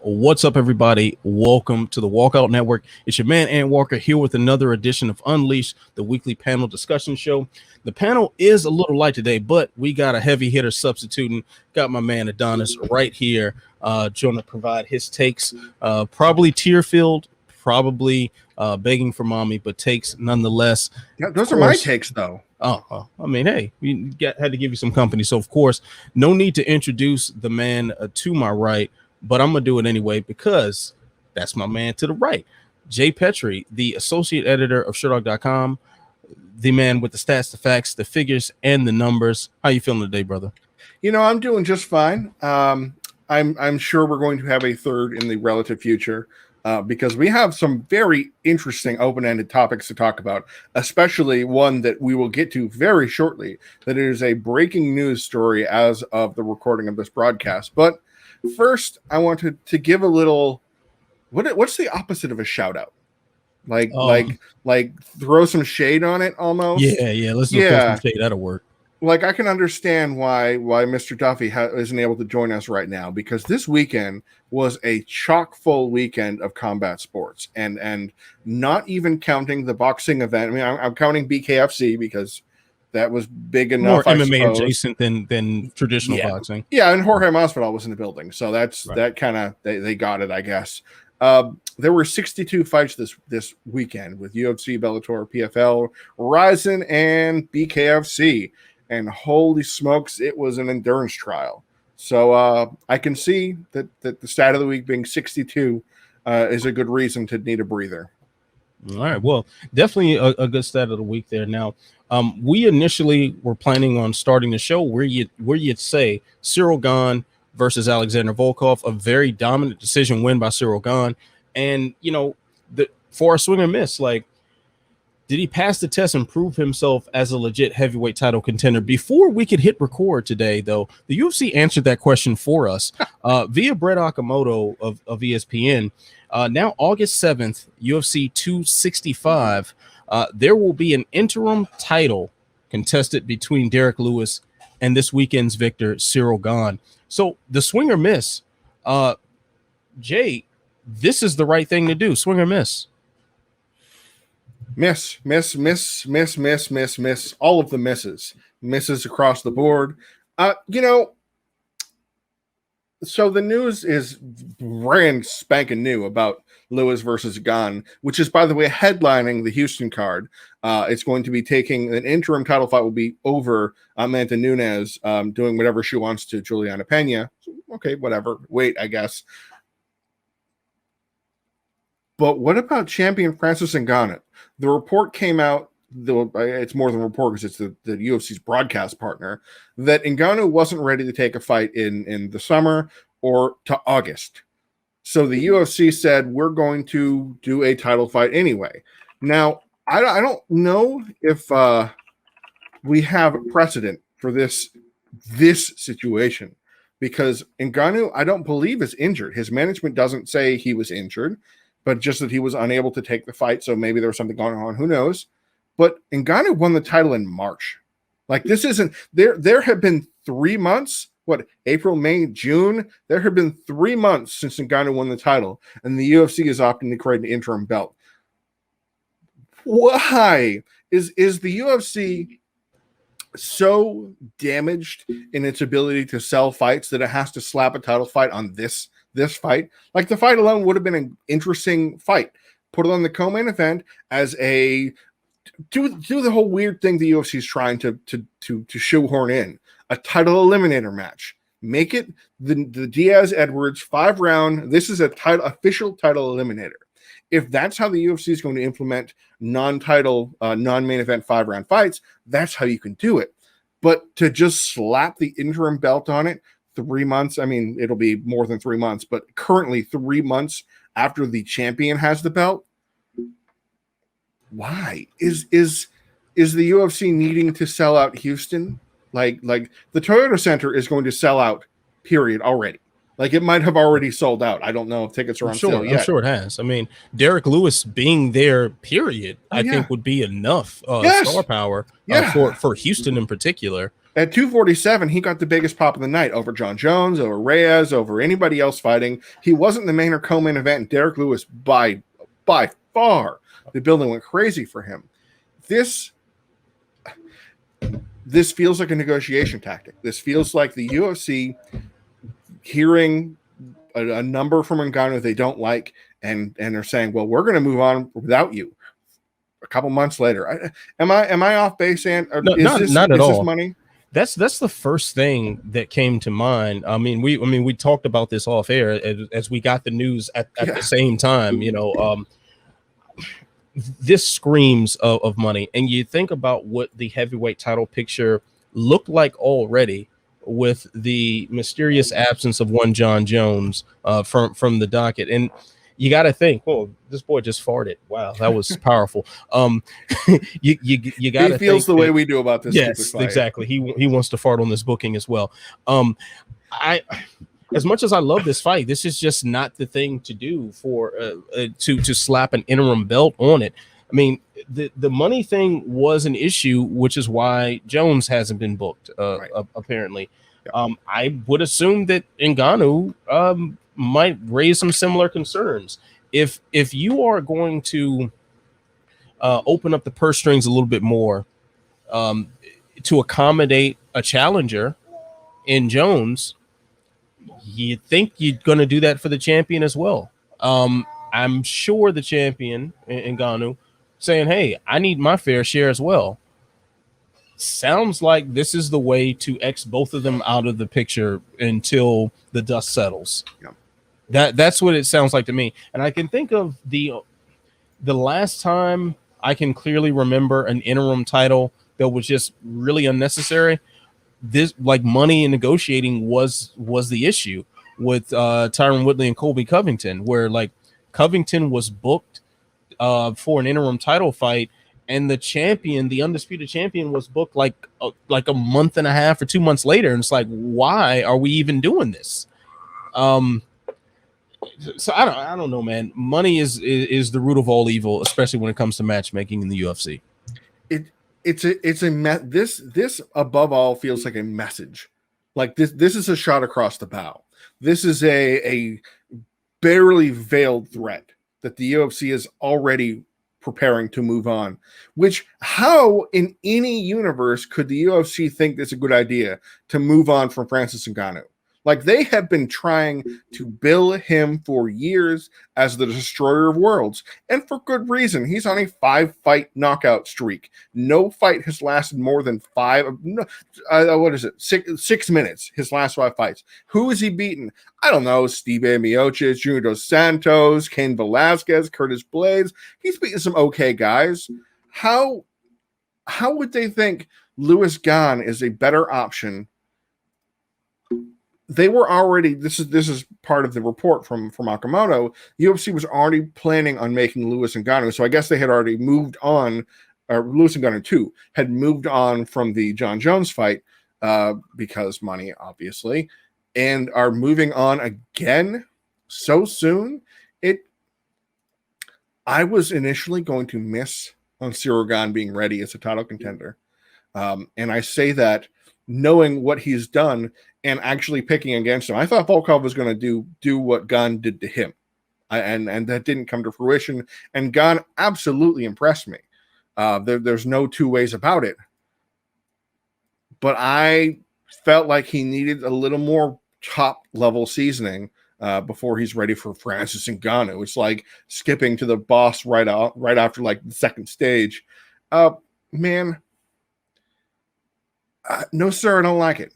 What's up, everybody? Welcome to the Walkout Network. It's your man, Ant Walker, here with another edition of Unleash, the weekly panel discussion show. The panel is a little light today, but we got a heavy hitter substituting. Got my man Adonis right here, trying to provide his takes. Probably tear-filled, probably begging for mommy, but takes nonetheless. Yeah, those are my takes, though. I mean, hey, had to give you some company. So, of course, no need to introduce the man to my right. But I'm going to do it anyway because that's my man to the right. Jay Petrie, the associate editor of SureDog.com, the man with the stats, the facts, the figures, and the numbers. How you feeling today, brother? You know, I'm doing just fine. I'm sure we're going to have a third in the relative future because we have some very interesting open-ended topics to talk about, especially one that we will get to very shortly, that is a breaking news story as of the recording of this broadcast. But first, I wanted to give a little. What's the opposite of a shout out? Like throw some shade on it, almost. Yeah. Let's throw some shade. That'll work. Like, I can understand why Mr. Duffy isn't able to join us right now, because this weekend was a chock full weekend of combat sports, and not even counting the boxing event. I mean, I'm counting BKFC because that was big enough. More MMA adjacent than traditional boxing. Yeah, and Jorge Masvidal was in the building, so that's right. That kind of they got it, I guess. There were 62 fights this weekend with UFC, Bellator, PFL, Rizin, and BKFC, and holy smokes, it was an endurance trial. So I can see that the stat of the week being 62 is a good reason to need a breather. All right, well, definitely a good stat of the week there. Now, we initially were planning on starting the show where you'd say Ciryl Gane versus Alexander Volkov, a very dominant decision win by Ciryl Gane, and for a swing or miss, like, did he pass the test and prove himself as a legit heavyweight title contender? Before we could hit record today, though, the UFC answered that question for us via Brett Okamoto of ESPN. Now, August 7th, UFC 265, there will be an interim title contested between Derrick Lewis and this weekend's victor, Ciryl Gane. So the swing or miss, Jay, this is the right thing to do. Swing or miss. Miss. All of the misses across the board. So the news is brand spanking new about Lewis versus Gane, which is, by the way, headlining the Houston card. It's going to be taking an interim title fight will be over Amanda Nunes doing whatever she wants to Juliana Pena. Okay, whatever. Wait, I guess. But what about champion Francis Ngannou? The report came out, though it's more than a report because it's the UFC's broadcast partner, that Ngannou wasn't ready to take a fight in the summer or to August. So the UFC said, we're going to do a title fight anyway. Now, I don't know if we have a precedent for this situation, because Ngannou, I don't believe, is injured. His management doesn't say he was injured, but just that he was unable to take the fight. So maybe there was something going on. Who knows? But Ngannou won the title in March. Like, this isn't there. There have been 3 months. What, April, May, June? There have been 3 months since Ngannou won the title, and the UFC is opting to create an interim belt. Why is the UFC so damaged in its ability to sell fights that it has to slap a title fight on this fight? Like, the fight alone would have been an interesting fight. Put it on the co-main event as a do the whole weird thing the UFC is trying to shoehorn in, a title eliminator match. Make it the Diaz Edwards 5-round. This is a official title eliminator. If that's how the UFC is going to implement non-title, non-main event 5-round fights, that's how you can do it. But to just slap the interim belt on it 3 months, I mean, it'll be more than 3 months, but currently 3 months after the champion has the belt, why is the UFC needing to sell out Houston? Like the Toyota Center is going to sell out, period, already. Like, it might have already sold out. I don't know if tickets are on sale yet. I'm sure it has. I mean, Derrick Lewis being there, period, I think would be enough star power for Houston in particular. At 247, he got the biggest pop of the night over John Jones, over Reyes, over anybody else fighting. He wasn't the main or co-main event, and Derrick Lewis by far. The building went crazy for him. This feels like a negotiation tactic. This feels like the UFC hearing a number from Ngannou they don't like, and they're saying, well, we're going to move on without you. A couple months later, am I off base? And no, not at all. This money? That's the first thing that came to mind. I mean, we talked about this off air as we got the news at the same time. You know, this screams of money, and you think about what the heavyweight title picture looked like already with the mysterious absence of one John Jones from the docket, and you got to think, oh, this boy just farted. Wow, that was powerful. You got to. He feels the way we do about this. Yes, exactly. He wants to fart on this booking as well. As much as I love this fight, this is just not the thing to do for to slap an interim belt on it. I mean, the money thing was an issue, which is why Jones hasn't been booked. Right. Apparently, I would assume that Ngannou might raise some similar concerns. If you are going to open up the purse strings a little bit more to accommodate a challenger in Jones, you think you're going to do that for the champion as well. I'm sure the champion, Ngannou, saying, hey, I need my fair share as well. Sounds like this is the way to X both of them out of the picture until the dust settles. Yeah. That's what it sounds like to me. And I can think of the last time I can clearly remember an interim title that was just really unnecessary. This, like, money and negotiating was the issue with Tyron Woodley and Colby Covington, where like Covington was booked for an interim title fight, and the champion, the undisputed champion, was booked like a month and a half or 2 months later, and it's like, why are we even doing this? So I don't know, man. Money is the root of all evil, especially when it comes to matchmaking in the UFC. This above all feels like a message. Like this is a shot across the bow. This is a barely veiled threat that the UFC is already preparing to move on. Which, how in any universe could the UFC think it's a good idea to move on from Francis Ngannou? Like, they have been trying to bill him for years as the destroyer of worlds, and for good reason. He's on a 5-fight knockout streak. No fight has lasted more than 6 minutes, his last 5 fights. Who has he beaten? I don't know, Stipe Miocic, Junior Dos Santos, Cain Velasquez, Curtis Blades. He's beaten some okay guys. How would they think Louis Gane is a better option? They were already, this is part of the report from Akamoto. UFC was already planning on making Lewis Ngannou, so I guess they had already moved on, or Lewis Ngannou 2 had moved on from the John Jones fight because money, obviously, and are moving on again so soon. I was initially going to miss on Ciryl Gane being ready as a title contender, and I say that knowing what he's done and actually picking against him. I thought Volkov was going to do what Gane did to him, and that didn't come to fruition. And Gane absolutely impressed me. There's no two ways about it. But I felt like he needed a little more top-level seasoning before he's ready for Francis Ngannou. It's like skipping to the boss right after like the second stage. Man, no, sir, I don't like it.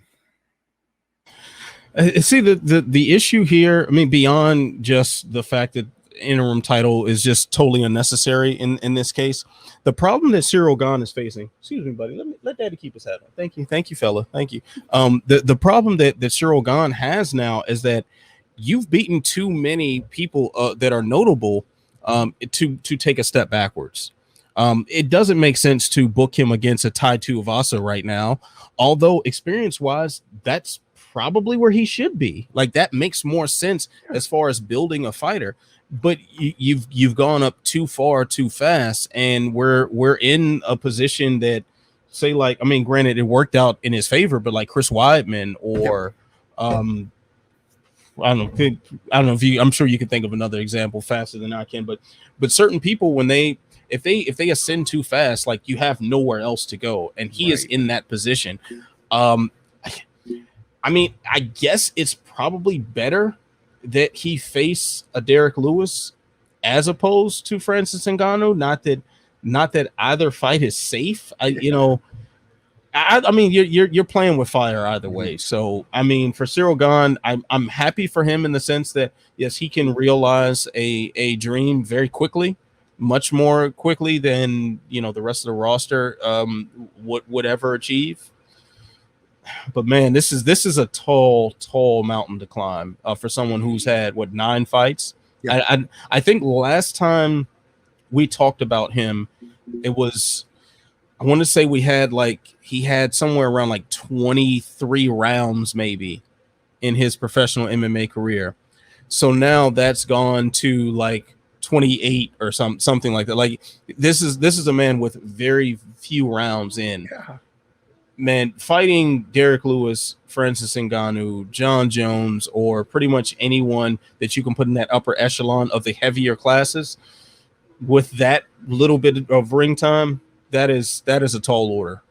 See, the issue here, I mean, beyond just the fact that interim title is just totally unnecessary in this case, the problem that Ciryl Gane is facing, excuse me, buddy, let daddy keep his hat on. Thank you, fella. Thank you. The problem that Ciryl Gane has now is that you've beaten too many people that are notable to take a step backwards. It doesn't make sense to book him against a Tai Tuivasa right now, although experience-wise, that's probably where he should be. Like, that makes more sense as far as building a fighter. But you've gone up too far too fast, and we're in a position that say like, I mean, granted, it worked out in his favor, but like Chris Weidman or I don't know. I don't know if you. I'm sure you can think of another example faster than I can. But certain people, when if they ascend too fast, like you have nowhere else to go, and he is in that position. I mean, I guess it's probably better that he face a Derrick Lewis as opposed to Francis Ngannou. Not that either fight is safe. I mean, you're playing with fire either way. So, I mean, for Ciryl Gane, I'm happy for him in the sense that yes, he can realize a dream very quickly, much more quickly than the rest of the roster would ever achieve. But man, this is a tall mountain to climb for someone who's had 9 fights. Yeah. I think last time we talked about him, it was. I want to say he had somewhere around like 23 rounds maybe in his professional MMA career. So now that's gone to like 28 or something like that. Like this is a man with very few rounds in. Yeah. Man, fighting Derrick Lewis, Francis Ngannou, John Jones, or pretty much anyone that you can put in that upper echelon of the heavier classes with that little bit of ring time, that is a tall order.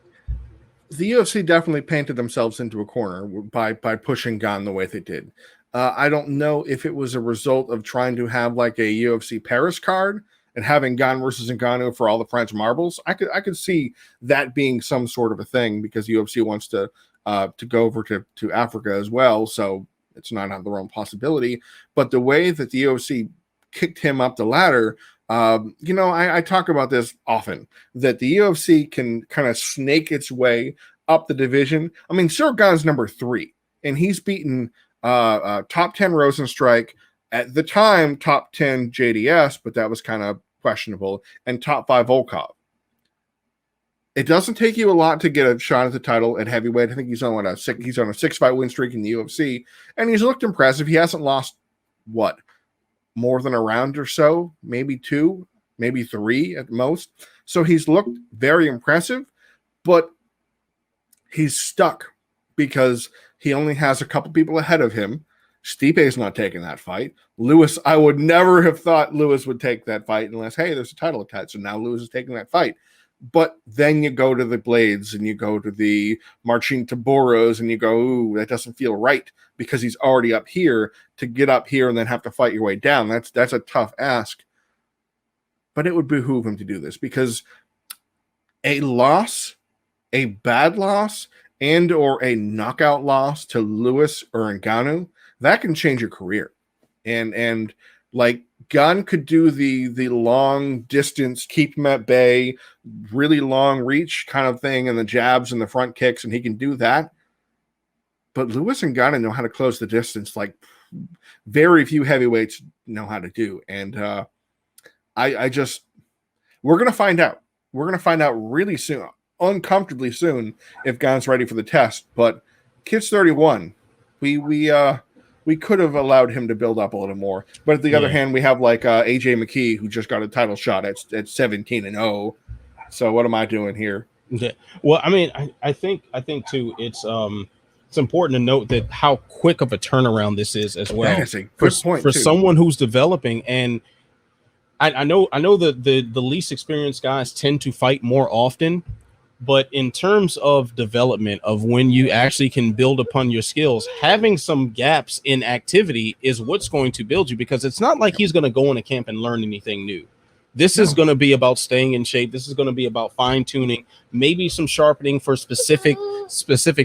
The UFC definitely painted themselves into a corner by pushing Gane the way they did. I don't know if it was a result of trying to have like a UFC Paris card and having Gane versus Ngannou for all the French marbles. I could see that being some sort of a thing because UFC wants to go over to Africa as well, so it's not out of their own possibility. But the way that the UFC kicked him up the ladder. I talk about this often, that the UFC can kind of snake its way up the division. I mean, Ciryl Gane's number 3, and he's beaten top 10 Rosenstrike, at the time, top 10 JDS, but that was kind of questionable, and top 5 Volkov. It doesn't take you a lot to get a shot at the title at heavyweight. I think he's on a 6-fight win streak in the UFC, and he's looked impressive. He hasn't lost, more than a round or so, maybe 2, maybe 3 at most. So he's looked very impressive, but he's stuck because he only has a couple people ahead of him. Stipe's not taking that fight. Lewis, I would never have thought Lewis would take that fight unless, hey, there's a title attached. So now Lewis is taking that fight. But then you go to the Blades and you go to the Marcin Taboros and you go, ooh, that doesn't feel right because he's already up here. To get up here and then have to fight your way down, that's a tough ask. But it would behoove him to do this because a loss, a bad loss, and or a knockout loss to Lewis or Ngannou, that can change your career. And like Gane could do the long distance, keep him at bay, really long reach kind of thing, and the jabs and the front kicks, and he can do that. But Lewis and Gane know how to close the distance like very few heavyweights know how to do. And we're going to find out. We're going to find out really soon, uncomfortably soon, if Gane's ready for the test. But kid's 31. We could have allowed him to build up a little more. But at the other hand, we have like AJ McKee, who just got a title shot at 17-0. So what am I doing here? Yeah. Well, I mean, I think too, it's important to note that how quick of a turnaround this is as well. That is a good point for someone who's developing. And I know that the least experienced guys tend to fight more often. But in terms of development of when you actually can build upon your skills, having some gaps in activity is what's going to build you, because it's not like he's going to go in a camp and learn anything new. This is going to be about staying in shape. This is going to be about fine tuning, maybe some sharpening for specific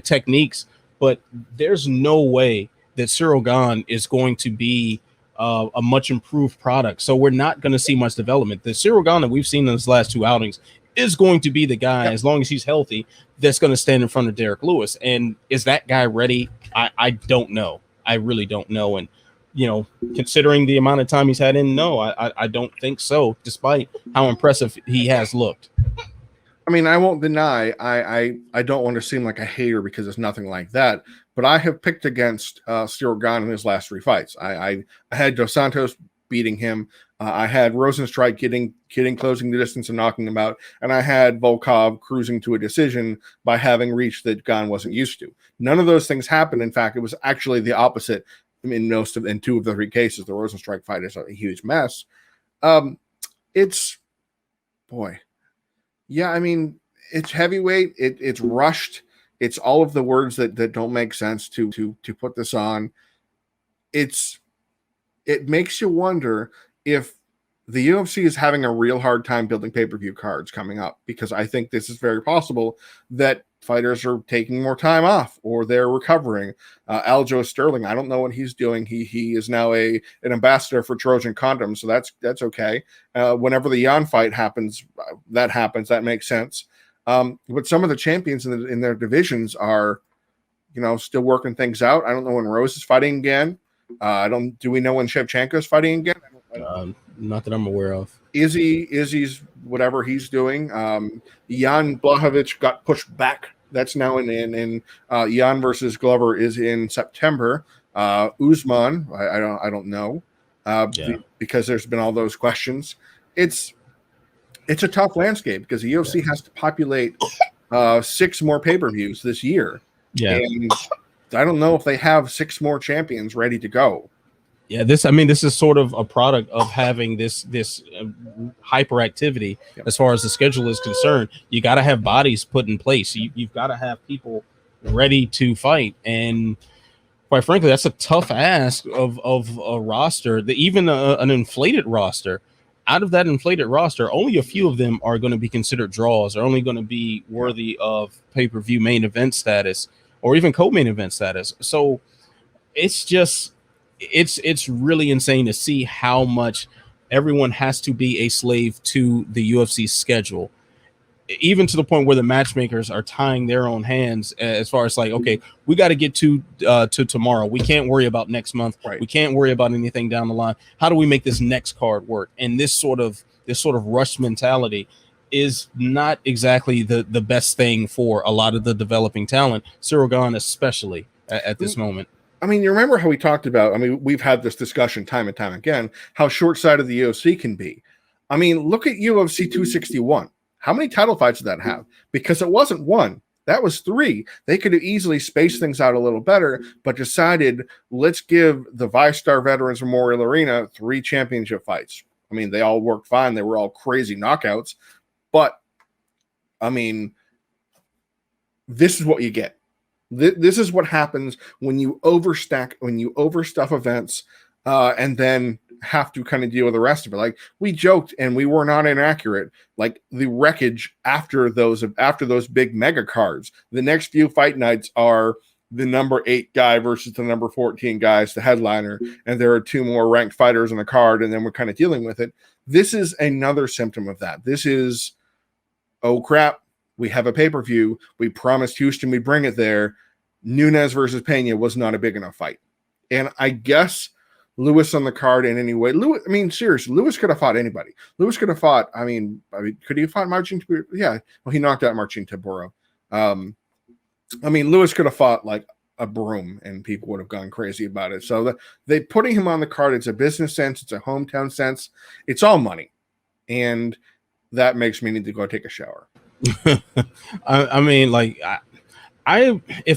techniques. But there's no way that Ciryl Gane is going to be a much improved product. So we're not going to see much development. The Ciryl Gane that we've seen in his last 2 outings is going to be the guy, as long as he's healthy, that's going to stand in front of Derrick Lewis. And is that guy ready? I don't know. I really don't know. And, considering the amount of time he's had in, no, I don't think so, despite how impressive he has looked. I mean, I won't deny I don't want to seem like a hater because it's nothing like that, but I have picked against Ciryl Gane in his last 3 fights. I had Dos Santos beating him. I had Rosenstrike getting closing the distance and knocking him out, and I had Volkov cruising to a decision by having reach that Gane wasn't used to. None of those things happened. In fact, it was actually the opposite in two of the three cases. The Rosenstrike fight is a huge mess. It's heavyweight. It's rushed. It's all of the words that don't make sense to put this on. It makes you wonder if the UFC is having a real hard time building pay-per-view cards coming up, because I think this is very possible that fighters are taking more time off or they're recovering. Aljo Sterling, I don't know what he's doing. He is now an ambassador for Trojan Condoms, so that's okay. Whenever the Jan fight happens, that makes sense. But some of the champions in their divisions are, still working things out. I don't know when Rose is fighting again. Do we know when Shevchenko is fighting again? Not that I'm aware of. Izzy's whatever he's doing. Jan Blachowicz got pushed back. That's now in Jan versus Glover is in September. Usman, I don't know, because there's been all those questions. It's a tough landscape because the UFC has to populate 6 more pay-per-views this year. Yeah, and I don't know if they have 6 more champions ready to go. Yeah, this is sort of a product of having this hyperactivity as far as the schedule is concerned. You got to have bodies put in place. You've got to have people ready to fight, and quite frankly, that's a tough ask of a roster. Even an inflated roster. Out of that inflated roster, only a few of them are going to be considered draws, are only going to be worthy of pay-per-view main event status or even co-main event status. So it's just. It's really insane to see how much everyone has to be a slave to the UFC schedule, even to the point where the matchmakers are tying their own hands as far as like, okay, we got to get to tomorrow. We can't worry about next month. Right. We can't worry about anything down the line. How do we make this next card work? And this sort of rush mentality is not exactly the best thing for a lot of the developing talent, Ciryl Gane especially at this moment. I mean, you remember how we talked about, we've had this discussion time and time again, how short-sighted the UFC can be. I mean, look at UFC 261. How many title fights did that have? Because it wasn't 1. That was 3. They could have easily spaced things out a little better, but decided, let's give the VyStar Veterans Memorial Arena 3 championship fights. I mean, they all worked fine. They were all crazy knockouts. But, this is what you get. This is what happens when you overstuff events, and then have to kind of deal with the rest of it. Like we joked, and we were not inaccurate. Like the wreckage after those big mega cards, the next few fight nights are the number 8 guy versus the number 14 guy as the headliner, and there are 2 more ranked fighters on the card, and then we're kind of dealing with it. This is another symptom of that. This is, oh crap, we have a pay-per-view. We promised Houston we'd bring it there. Nunes versus Pena was not a big enough fight. And I guess Lewis on the card in any way. Seriously, Lewis could have fought anybody. Lewis could have fought, could he have fought Marcin Tybura? Yeah, well, he knocked out Marcin Tybura. Lewis could have fought like a broom and people would have gone crazy about it. So they putting him on the card, it's a business sense, it's a hometown sense, it's all money. And that makes me need to go take a shower. If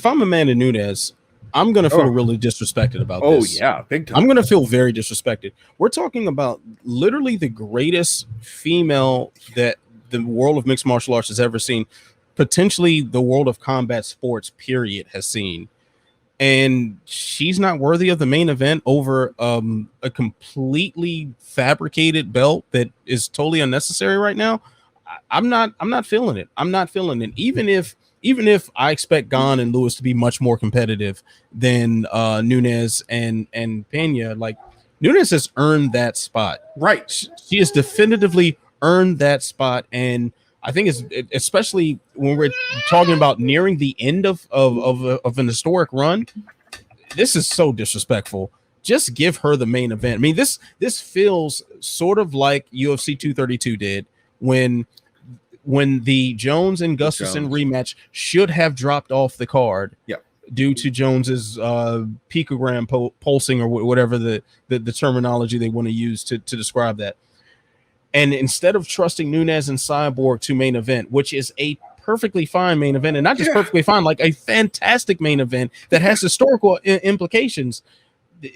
I'm Amanda Nunes, I'm gonna feel really disrespected about this. Oh yeah, big time. I'm gonna feel very disrespected. We're talking about literally the greatest female that the world of mixed martial arts has ever seen, potentially the world of combat sports period has seen, and she's not worthy of the main event over a completely fabricated belt that is totally unnecessary right now. I'm not feeling it. I'm not feeling it. Even if I expect Gane and Lewis to be much more competitive than Nunes and Pena, like Nunes has earned that spot. Right. She has definitively earned that spot. And I think it's especially when we're talking about nearing the end of an historic run, this is so disrespectful. Just give her the main event. This feels sort of like UFC 232 did when the Jones and Gustafsson rematch should have dropped off the card. Yeah. due to Jones's picogram pulsing or whatever the terminology they want to use to describe that. And instead of trusting Nunes and Cyborg to main event, which is a perfectly fine main event, and not just perfectly fine, like a fantastic main event that has historical implications,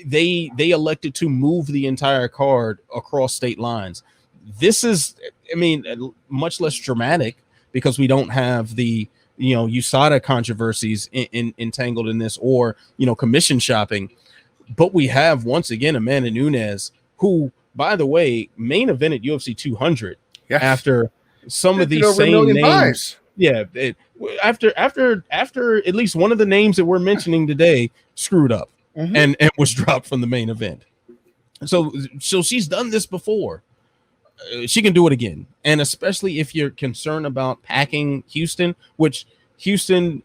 they elected to move the entire card across state lines. This is, I mean, much less dramatic because we don't have the USADA controversies entangled in this, or commission shopping, but we have once again Amanda Nunes, who, by the way, main event at UFC 200 after some of these same names. Buys. Yeah, after at least one of the names that we're mentioning today screwed up and was dropped from the main event. So she's done this before. She can do it again, and especially if you're concerned about packing Houston, which Houston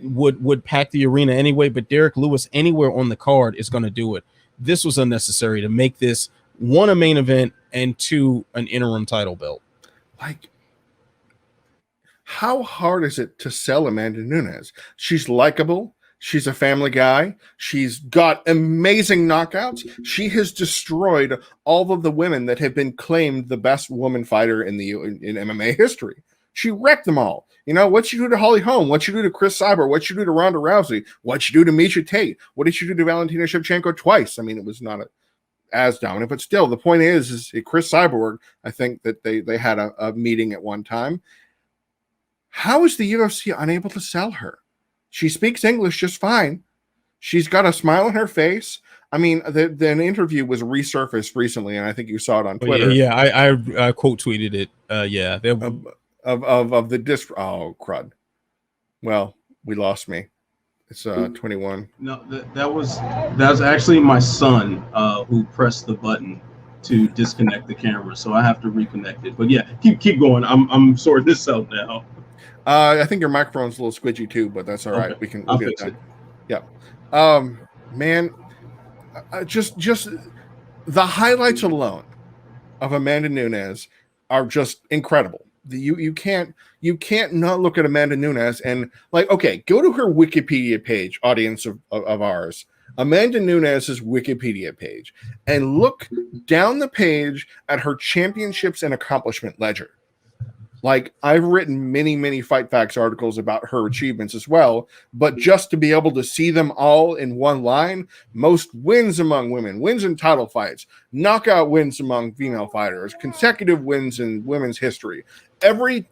would pack the arena anyway. But Derrick Lewis anywhere on the card is going to do it. This was unnecessary to make this, one, a main event, and two, an interim title belt. Like, how hard is it to sell Amanda Nunes? She's likable. She's a family guy. She's got amazing knockouts. She has destroyed all of the women that have been claimed the best woman fighter in MMA history. She wrecked them all. What'd you do to Holly Holm? What'd you do to Chris Cyber? What'd you do to Ronda Rousey? What'd you do to Miesha Tate? What did you do to Valentina Shevchenko twice? I mean, it was not as dominant, but still, the point is Chris Cyborg, I think that they had a meeting at one time. How is the UFC unable to sell her? She speaks English just fine. She's got a smile on her face. I mean, the interview was resurfaced recently, and I think you saw it on Twitter. Yeah, I quote tweeted it. Yeah, of the disc. Oh, crud. Well, we lost me. It's 21. No, that was actually my son who pressed the button to disconnect the camera, so I have to reconnect it. But yeah, keep going. I'm sorting this out now. I think your microphone's a little squidgy too, but that's all right. Okay. We'll fix it. Yeah. Man, just the highlights alone of Amanda Nunes are just incredible. You can't not look at Amanda Nunes and okay, go to her Wikipedia page, audience of ours, Amanda Nunes' Wikipedia page, and look down the page at her championships and accomplishment ledger. I've written many Fight Facts articles about her achievements as well, but just to be able to see them all in one line, most wins among women, wins in title fights, knockout wins among female fighters, consecutive wins in women's history. Every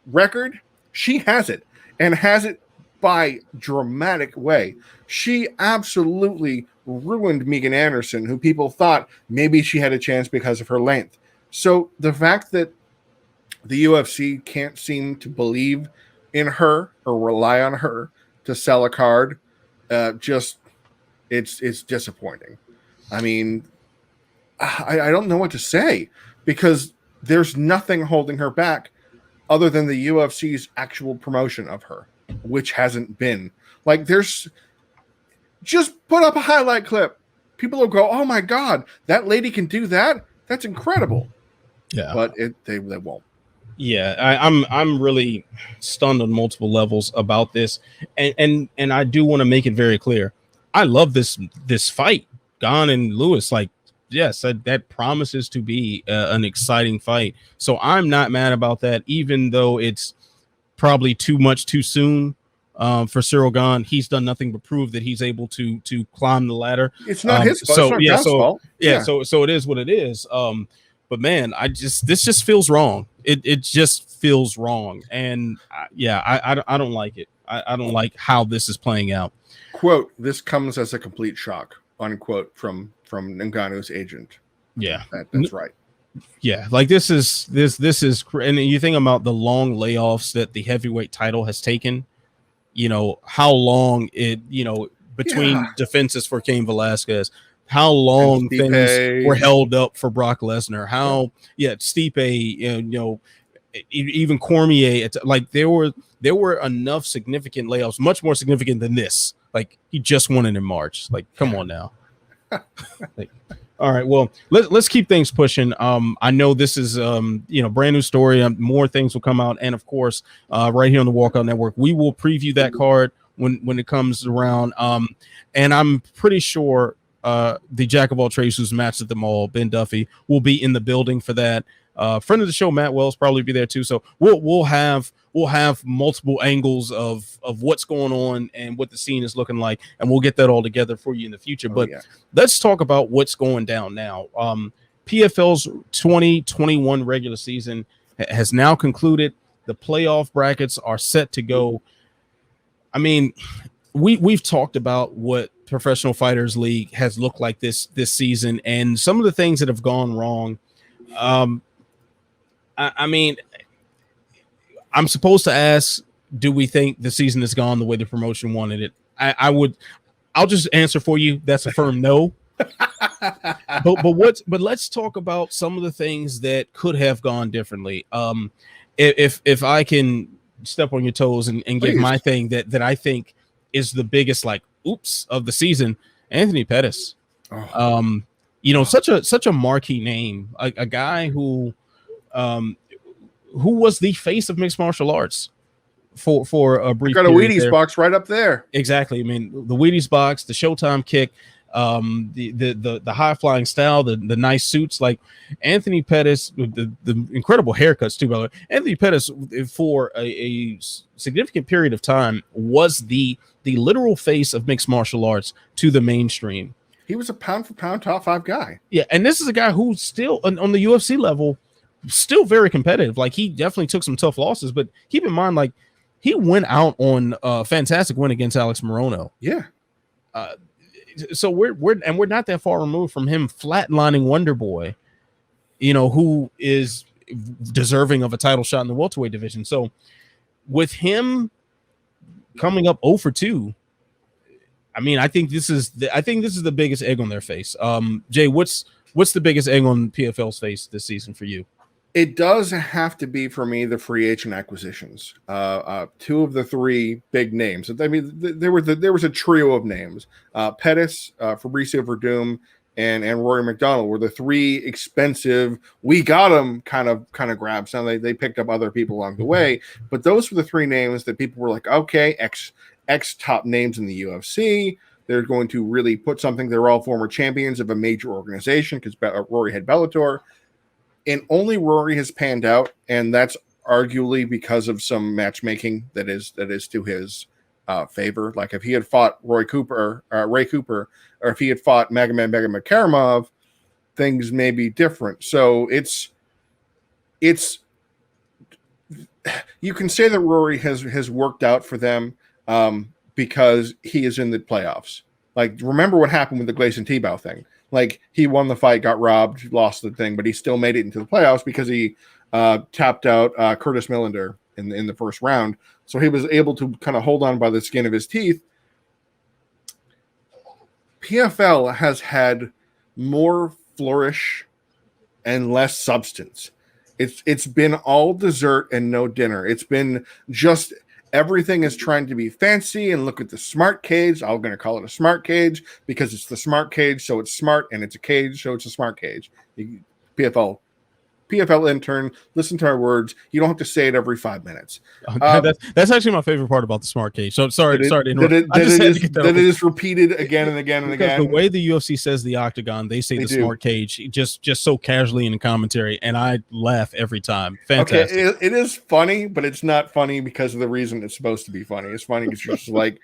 record, she has it, and has it by dramatic way. She absolutely ruined Megan Anderson, who people thought maybe she had a chance because of her length. So the fact that the UFC can't seem to believe in her or rely on her to sell a card, it's disappointing. I mean, I don't know what to say, because there's nothing holding her back other than the UFC's actual promotion of her, which hasn't been. There's just put up a highlight clip. People will go, oh my God, that lady can do that? That's incredible. Yeah. But they won't. Yeah, I'm really stunned on multiple levels about this, and I do want to make it very clear. I love this fight, Gane and Lewis. Yes, that promises to be an exciting fight. So I'm not mad about that, even though it's probably too much too soon for Ciryl Gane. He's done nothing but prove that he's able to climb the ladder. It's not his fault. So it is what it is. But man, this just feels wrong. It just feels wrong, and I don't like it. I don't like how this is playing out. Quote: "This comes as a complete shock." Unquote from Ngannou's agent. Yeah, that's right. Yeah, this is, and you think about the long layoffs that the heavyweight title has taken. How long it between defenses for Cain Velasquez. How long things were held up for Brock Lesnar? How Stipe, even Cormier. There were enough significant layoffs, much more significant than this. He just won it in March. Come on now. All right, well, let's keep things pushing. I know this is brand new story. More things will come out, and of course, right here on the Walkout Network, we will preview that card when it comes around. And I'm pretty sure the jack of all trades who's matched at them all, Ben Duffy, will be in the building for that. Friend of the show, Matt Wells, probably be there too. So we'll have multiple angles of what's going on and what the scene is looking like, and we'll get that all together for you in the future. But let's talk about what's going down now. PFL's 2021 regular season has now concluded. The playoff brackets are set to go. I mean, we've talked about what Professional Fighters League has looked like this season, and some of the things that have gone wrong. I mean, I'm supposed to ask, do we think the season has gone the way the promotion wanted it? I'll just answer for you. That's a firm no. but let's talk about some of the things that could have gone differently. If I can step on your toes and give my thing that I think is the biggest like oops of the season, Anthony Pettis. Such a marquee name, a guy who was the face of mixed martial arts for a brief period. Got a Wheaties box right up there. Exactly. I mean, the Wheaties box, the Showtime kick, the high flying style, the nice suits, like Anthony Pettis, the incredible haircuts too. By the way, Anthony Pettis for a significant period of time was the literal face of mixed martial arts to the mainstream. He was a pound for pound top 5 guy. Yeah, and this is a guy who's still on the UFC level, still very competitive. Like, he definitely took some tough losses, but keep in mind, like, he went out on a fantastic win against Alex Morono. Yeah. So we're not that far removed from him flatlining Wonder Boy, who is deserving of a title shot in the welterweight division. So with him coming up 0 for 2, I mean, I think this is the biggest egg on their face. Jay, what's the biggest egg on PFL's face this season for you? It does have to be for me the free agent acquisitions. 2 of the 3 big names. I mean, there was a trio of names. Pettis, Fabricio Verdum, and Rory McDonald were the 3 expensive. We got them kind of grabs. Now they picked up other people along the way, but those were the 3 names that people were like, okay, X top names in the UFC. They're going to really put something. They're all former champions of a major organization because Rory had Bellator. And only Rory has panned out, and that's arguably because of some matchmaking that is to his favor. Like if he had fought Ray Cooper, or if he had fought Magomed Karamov, things may be different. So it's you can say that Rory has worked out for them because he is in the playoffs. Like, remember what happened with the Gleison Tebow thing. Like, he won the fight, got robbed, lost the thing, but he still made it into the playoffs because he tapped out Curtis Millender in the first round. So he was able to kind of hold on by the skin of his teeth. PFL has had more flourish and less substance. It's been all dessert and no dinner. It's been just everything is trying to be fancy and look at the smart cage. I'm going to call it a smart cage because it's the smart cage, so it's smart, and it's a cage, so it's a smart cage. PFL intern, listen to our words. You don't have to say it every 5 minutes. That's actually my favorite part about the smart cage. So sorry to interrupt. That it is repeated again and again and again. The way the UFC says the octagon, they say smart cage just so casually in the commentary, and I laugh every time. Fantastic. Okay, it is funny, but it's not funny because of the reason it's supposed to be funny. It's funny because you're just like,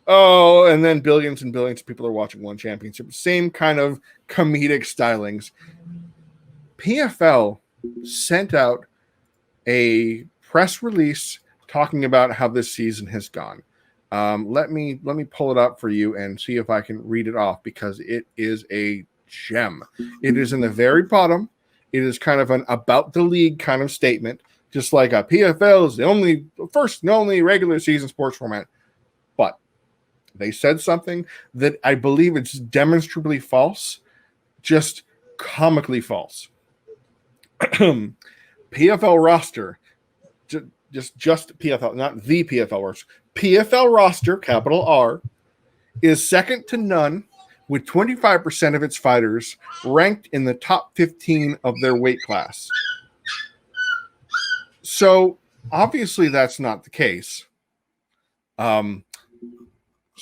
oh, and then billions and billions of people are watching one championship. Same kind of comedic stylings. PFL sent out a press release talking about how this season has gone. Let me pull it up for you and see if I can read it off because it is a gem. It is in the very bottom. It is kind of an about the league kind of statement, just like a PFL is the first and only regular season sports format. But they said something that I believe it's demonstrably false, just comically false. PFL roster, just PFL, not the PFL roster. PFL roster, capital R, is second to none, with 25% of its fighters ranked in the top 15 of their weight class. So obviously that's not the case.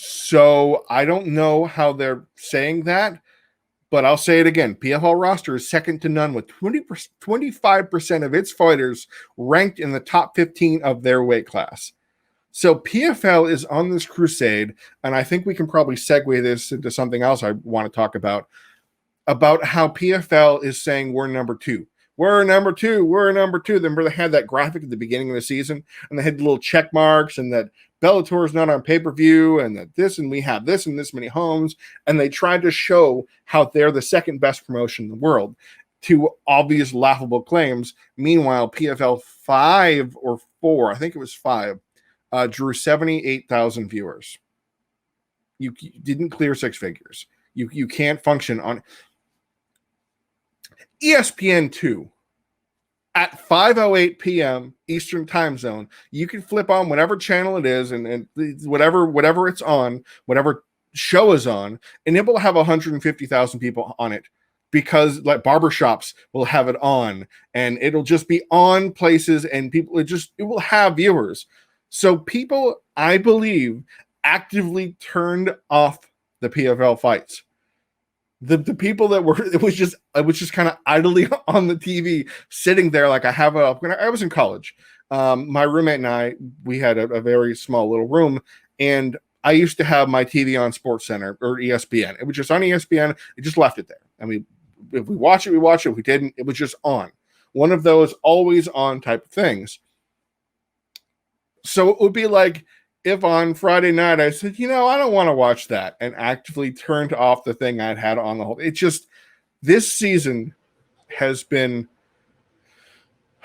So I don't know how they're saying that, but I'll say it again. PFL roster is second to none with 25% of its fighters ranked in the top 15 of their weight class. So PFL is on this crusade, and I think we can probably segue this into something else I want to talk about how PFL is saying we're number two. We're number two. We're number two. Remember they had that graphic at the beginning of the season, and they had the little check marks, and that Bellator is not on pay-per-view, and that this, and we have this and this many homes, and they tried to show how they're the second best promotion in the world to obvious laughable claims. Meanwhile, PFL 5 or 4, I think it was 5, drew 78,000 viewers. You didn't clear six figures. You can't function on ESPN2 at 5:08 p.m. Eastern time zone. You can flip on whatever channel it is and whatever it's on, whatever show is on, and it will have 150,000 people on it, because like barbershops will have it on, and it'll just be on places, and people it will have viewers. So people, I believe, actively turned off the PFL fights. The people that were, it was just kind of idly on the TV, sitting there like I was in college. My roommate and I, we had a very small little room, and I used to have my TV on Sports Center or ESPN. It was just on ESPN. It just left it there. I mean, if we watch it, we watch it. If we didn't, it was just on. One of those always on type of things. So it would be like if on Friday night I said, I don't want to watch that, and actively turned off the thing I'd had on the whole. It just, this season has been,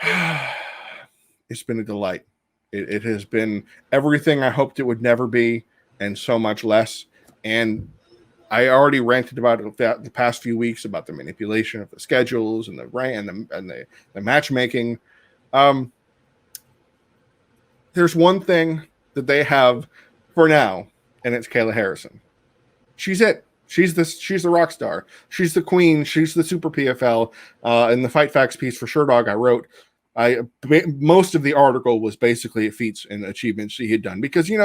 it's been a delight. It has been everything I hoped it would never be, and so much less. And I already ranted about it the past few weeks about the manipulation of the schedules and the matchmaking. There's one thing that they have for now, and it's Kayla Harrison. She's it. She's the rock star. She's the queen. She's the super PFL. In the Fight Facts piece for Sherdog I wrote, most of the article was basically feats and achievements she had done, because she's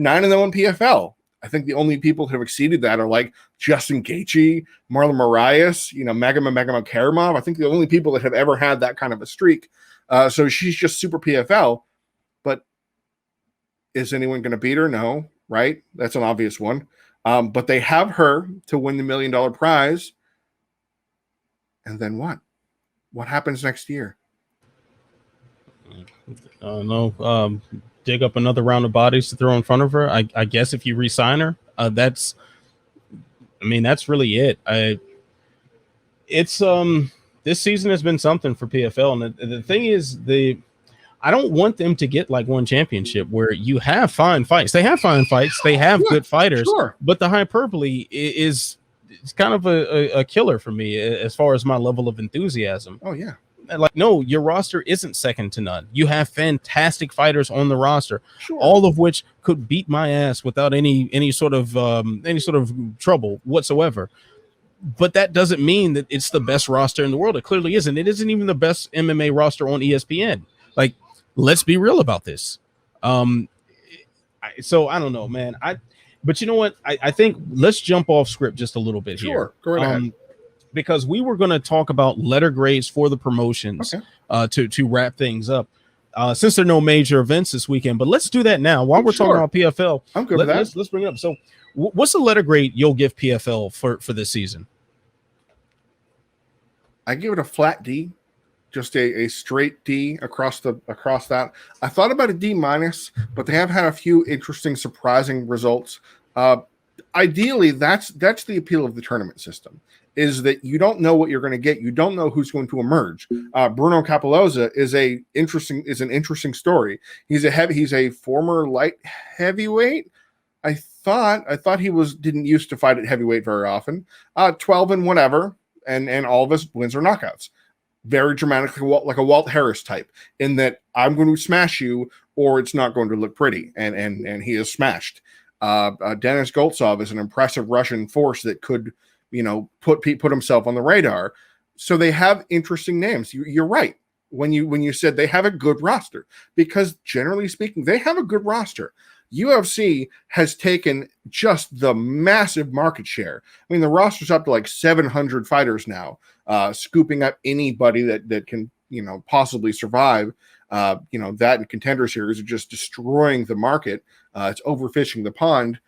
9-0 in PFL. I think the only people who have exceeded that are like Justin Gaethje, Marlon Moraes, Magomed Karamov. I think the only people that have ever had that kind of a streak. So she's just super PFL. But is anyone going to beat her? No, right? That's an obvious one. But they have her to win the $1 million prize. And then what? What happens next year? No. Dig up another round of bodies to throw in front of her. I guess if you re-sign her, that's really it. This season has been something for PFL, and the thing is, I don't want them to get like one championship where you have fine fights. They have fine fights. They have good fighters, sure. But the hyperbole is kind of a killer for me as far as my level of enthusiasm. Oh yeah. Like, no, your roster isn't second to none. You have fantastic fighters on the roster, sure. All of which could beat my ass without any sort of trouble whatsoever. But that doesn't mean that it's the best roster in the world. It clearly isn't. It isn't even the best MMA roster on ESPN. Like, let's be real about this. So I don't know, man. But you know what? I think let's jump off script just a little bit here. Go right ahead. Because we were going to talk about letter grades for the promotions, to wrap things up, since there are no major events this weekend. But let's do that now while we're talking about PFL. I'm good with that. Let's bring it up. So, what's the letter grade you'll give PFL for this season? I give it a flat D, just a straight D across that. I thought about a D minus, but they have had a few interesting, surprising results. Ideally, that's the appeal of the tournament system, is that you don't know what you're going to get. You don't know who's going to emerge. Bruno Capalosa is an interesting story. He's a former light heavyweight. I thought he didn't used to fight at heavyweight very often. 12 and whatever, and all of his wins are knockouts. Very dramatically, like a Walt Harris type, in that I'm going to smash you or it's not going to look pretty, and he is smashed. Denis Goltsov is an impressive Russian force that could, put himself on the radar. So they have interesting names. You're right when you said they have a good roster, because generally speaking, they have a good roster. UFC has taken just the massive market share. I mean, the roster's up to like 700 fighters now, scooping up anybody that can, possibly survive. That and Contender Series are just destroying the market. It's overfishing the pond.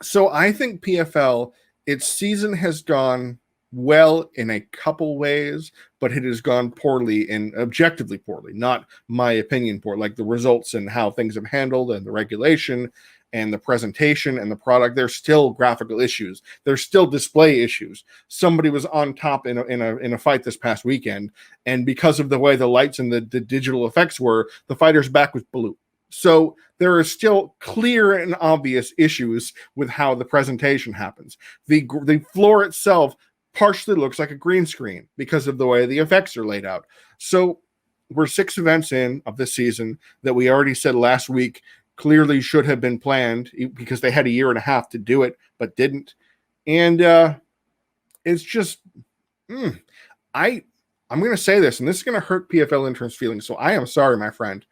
So I think PFL, its season has gone well in a couple ways, but it has gone poorly and objectively poorly, not my opinion poor, like the results and how things have handled and the regulation and the presentation and the product. There's still graphical issues. There's still display issues. Somebody was on top in a fight this past weekend, and because of the way the lights and the digital effects were, the fighter's back was blue. So there are still clear and obvious issues with how the presentation happens. The floor itself partially looks like a green screen because of the way the effects are laid out. So we're 6 events in of this season that we already said last week clearly should have been planned because they had a year and a half to do it, but didn't. And it's just, I'm going to say this, and this is going to hurt PFL interns' feelings. So I am sorry, my friend.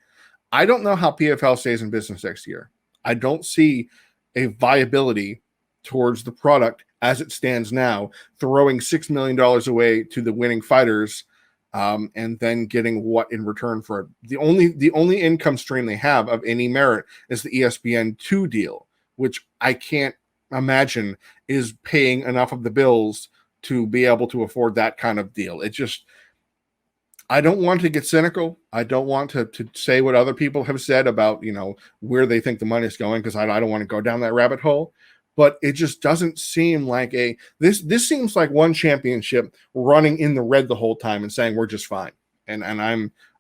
I don't know how PFL stays in business next year. I don't see a viability towards the product as it stands now, throwing $6 million away to the winning fighters, and then getting what in return for it. The only income stream they have of any merit is the ESPN2 deal, which I can't imagine is paying enough of the bills to be able to afford that kind of deal. It just, I don't want to get cynical. I don't want to say what other people have said about, where they think the money is going, because I don't want to go down that rabbit hole. But it just doesn't seem like this seems like one championship running in the red the whole time and saying we're just fine. And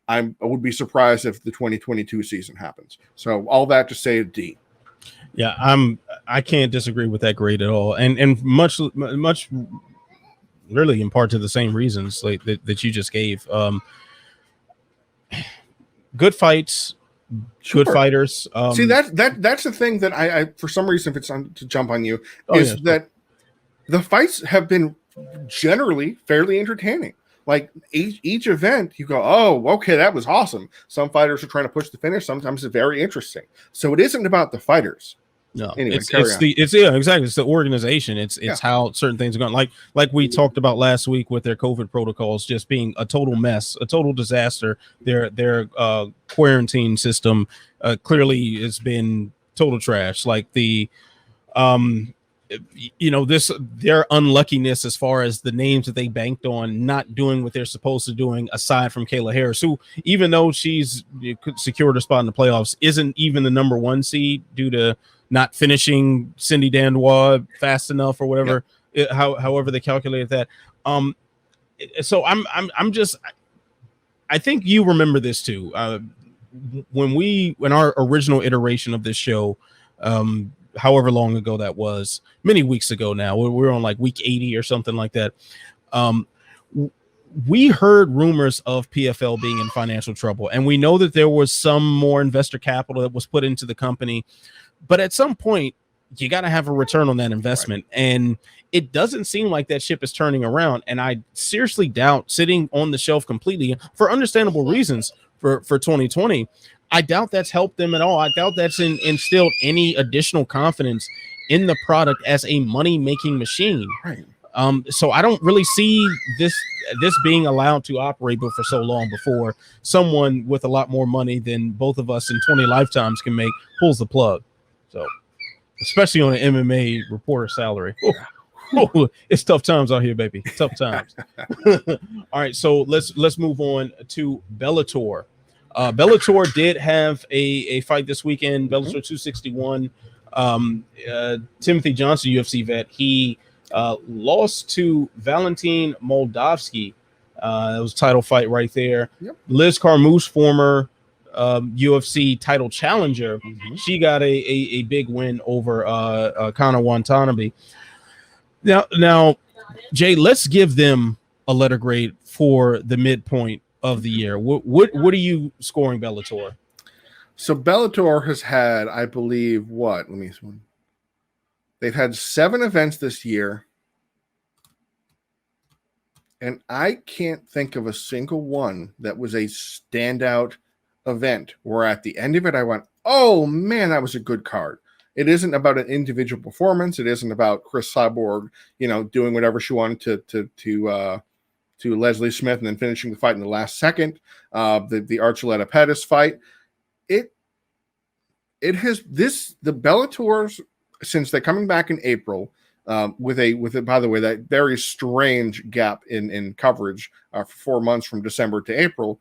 I would be surprised if the 2022 season happens. So all that to say, D. Yeah, I can't disagree with that grade at all, and much really in part to the same reasons like that you just gave. Good fights. Sure. Good fighters. See, that's the thing that I for some reason, if it's to jump on you, that the fights have been generally fairly entertaining. Like each event, you go, oh, okay, that was awesome. Some fighters are trying to push the finish. Sometimes it's very interesting. So it isn't about the fighters. No, anyway, it's exactly. It's the organization. It's how certain things are going. Like we talked about last week with their COVID protocols just being a total mess, a total disaster. Their quarantine system clearly has been total trash. Like their unluckiness as far as the names that they banked on not doing what they're supposed to doing, aside from Kayla Harris, who, even though she's secured a spot in the playoffs, isn't even the number 1 seed due to not finishing Cindy Dandois fast enough or whatever, however they calculated that. So I think you remember this too. When our original iteration of this show, however long ago that was, many weeks ago now, we're on like week 80 or something like that. We heard rumors of PFL being in financial trouble, and we know that there was some more investor capital that was put into the company. But at some point, you got to have a return on that investment. Right. And it doesn't seem like that ship is turning around. And I seriously doubt, sitting on the shelf completely for understandable reasons for 2020, I doubt that's helped them at all. I doubt that's instilled any additional confidence in the product as a money-making machine. Right. So I don't really see this being allowed to operate for so long before someone with a lot more money than both of us in 20 lifetimes can make pulls the plug. So, especially on an MMA reporter salary. Oh, it's tough times out here, baby. Tough times. All right, so let's move on to Bellator. Bellator did have a fight this weekend. Bellator 261. Timothy Johnson, UFC vet, he lost to Valentin Moldavsky. It was a title fight right there. Yep. Liz Carmouche, former UFC title challenger, she got a big win over Kana Watanabe. Now, Jay, let's give them a letter grade for the midpoint of the year. What are you scoring Bellator? So Bellator has had, I believe, they've had 7 events this year, and I can't think of a single one that was a standout event where at the end of it I went, oh man, that was a good card. It isn't about an individual performance. It isn't about Chris Cyborg, doing whatever she wanted to Leslie Smith and then finishing the fight in the last second. The Archuleta Pettis fight. It has the Bellators, since they're coming back in April, with by the way, that very strange gap in coverage for 4 months from December to April,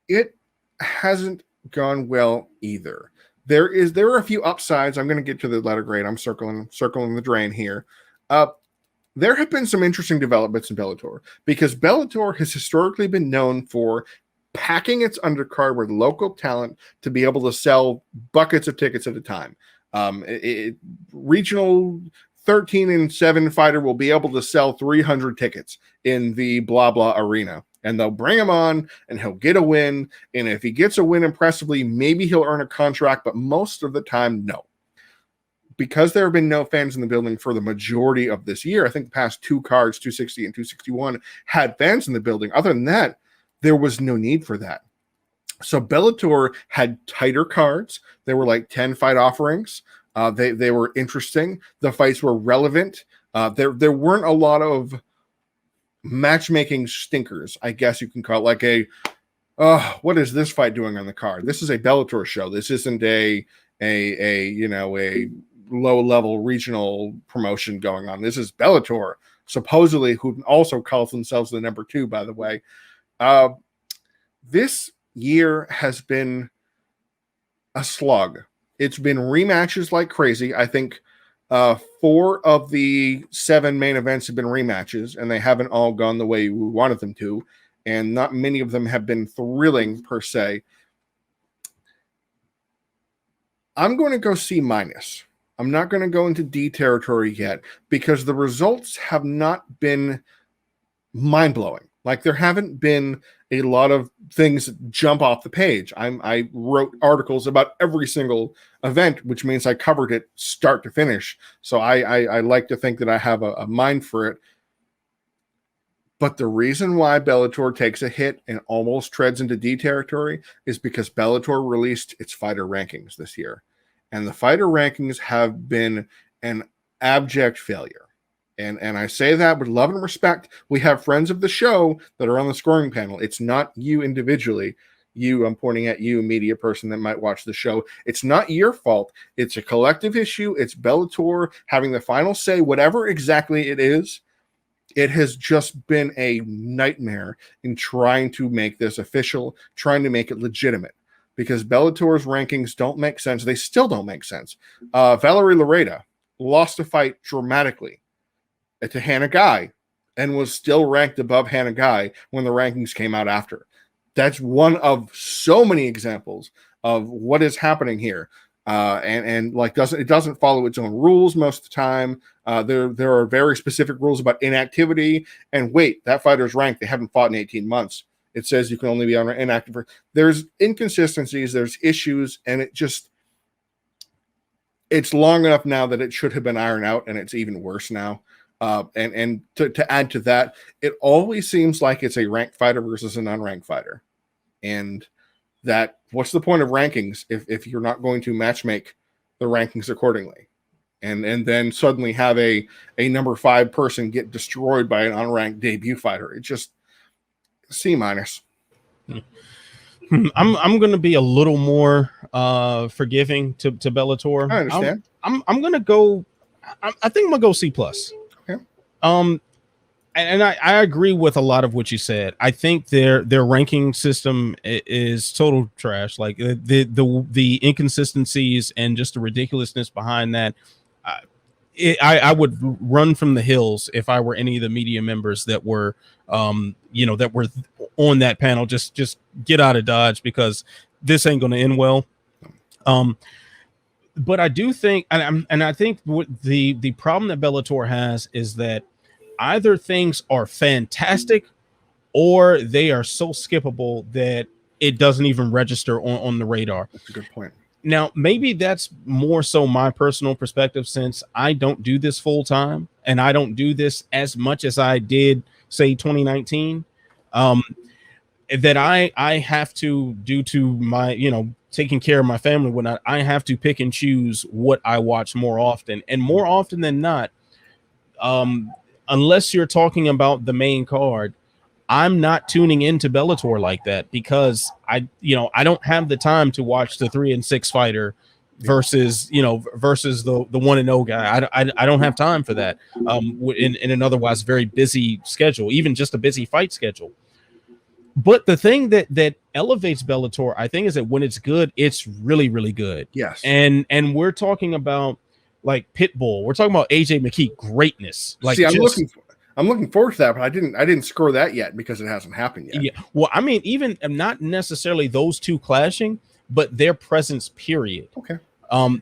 it hasn't gone well either. There are a few upsides. I'm going to get to the letter grade. I'm circling the drain here. There have been some interesting developments in Bellator, because Bellator has historically been known for packing its undercard with local talent to be able to sell buckets of tickets at a time. Regional 13-7 fighter will be able to sell 300 tickets in the blah blah arena, and they'll bring him on and he'll get a win. And if he gets a win impressively, maybe he'll earn a contract, but most of the time, no. Because there have been no fans in the building for the majority of this year, I think the past two cards, 260 and 261, had fans in the building. Other than that, there was no need for that. So Bellator had tighter cards. There were like 10 fight offerings. They were interesting. The fights were relevant. There weren't a lot of matchmaking stinkers, I guess you can call it, like what is this fight doing on the card? This is a Bellator show. This isn't a low-level regional promotion going on. This is Bellator, supposedly, who also calls themselves the number 2, by the way. This year has been a slug. It's been rematches like crazy. I think 4 of the 7 main events have been rematches, and they haven't all gone the way we wanted them to, and not many of them have been thrilling per se. I'm going to go C-. I'm not going to go into D territory yet, because the results have not been mind-blowing. Like, there haven't been a lot of things that jump off the page. I wrote articles about every single event, which means I covered it start to finish. So I like to think that I have a mind for it. But the reason why Bellator takes a hit and almost treads into D territory is because Bellator released its fighter rankings this year. And the fighter rankings have been an abject failure. And I say that with love and respect. We have friends of the show that are on the scoring panel. It's not you individually. I'm pointing at you, media person that might watch the show. It's not your fault. It's a collective issue. It's Bellator having the final say, whatever exactly it is. It has just been a nightmare in trying to make this official, trying to make it legitimate, because Bellator's rankings don't make sense. They still don't make sense. Valerie Lareda lost a fight dramatically to Hannah Guy and was still ranked above Hannah Guy when the rankings came out after. That's one of so many examples of what is happening here. And like it doesn't follow its own rules most of the time. There are very specific rules about inactivity. And wait, that fighter's ranked. They haven't fought in 18 months. It says you can only be on inactive. There's inconsistencies, there's issues, and it's long enough now that it should have been ironed out, and it's even worse now. And to add to that, it always seems like it's a ranked fighter versus an unranked fighter. And that, what's the point of rankings if you're not going to matchmake the rankings accordingly? And then suddenly have a number 5 person get destroyed by an unranked debut fighter. It just C-. I'm going to be a little more forgiving to Bellator. I understand. I'm going to go. I think I'm gonna go C+. Okay. And I agree with a lot of what you said. I think their ranking system is total trash. Like the inconsistencies and just the ridiculousness behind that. I would run from the hills if I were any of the media members that were, that were on that panel. Just get out of Dodge, because this ain't going to end well. But I do think, and I think what the problem that Bellator has is that either things are fantastic or they are so skippable that it doesn't even register on the radar. That's a good point. Now, maybe that's more so my personal perspective, since I don't do this full time and I don't do this as much as I did, say, 2019, that I have to, due to my, taking care of my family, whatnot, I have to pick and choose what I watch more often. And more often than not, unless you're talking about the main card, I'm not tuning into Bellator like that because I don't have the time to watch the 3-6 fighter versus the 1-0 guy. I don't have time for that. In an otherwise very busy schedule, even just a busy fight schedule. But the thing that elevates Bellator, I think, is that when it's good, it's really, really good. Yes. And we're talking about like Pitbull. We're talking about AJ McKee greatness. Like, see, I'm looking forward to that, but I didn't score that yet because it hasn't happened yet. Yeah. Well, I mean, even not necessarily those two clashing, but their presence, period. Okay.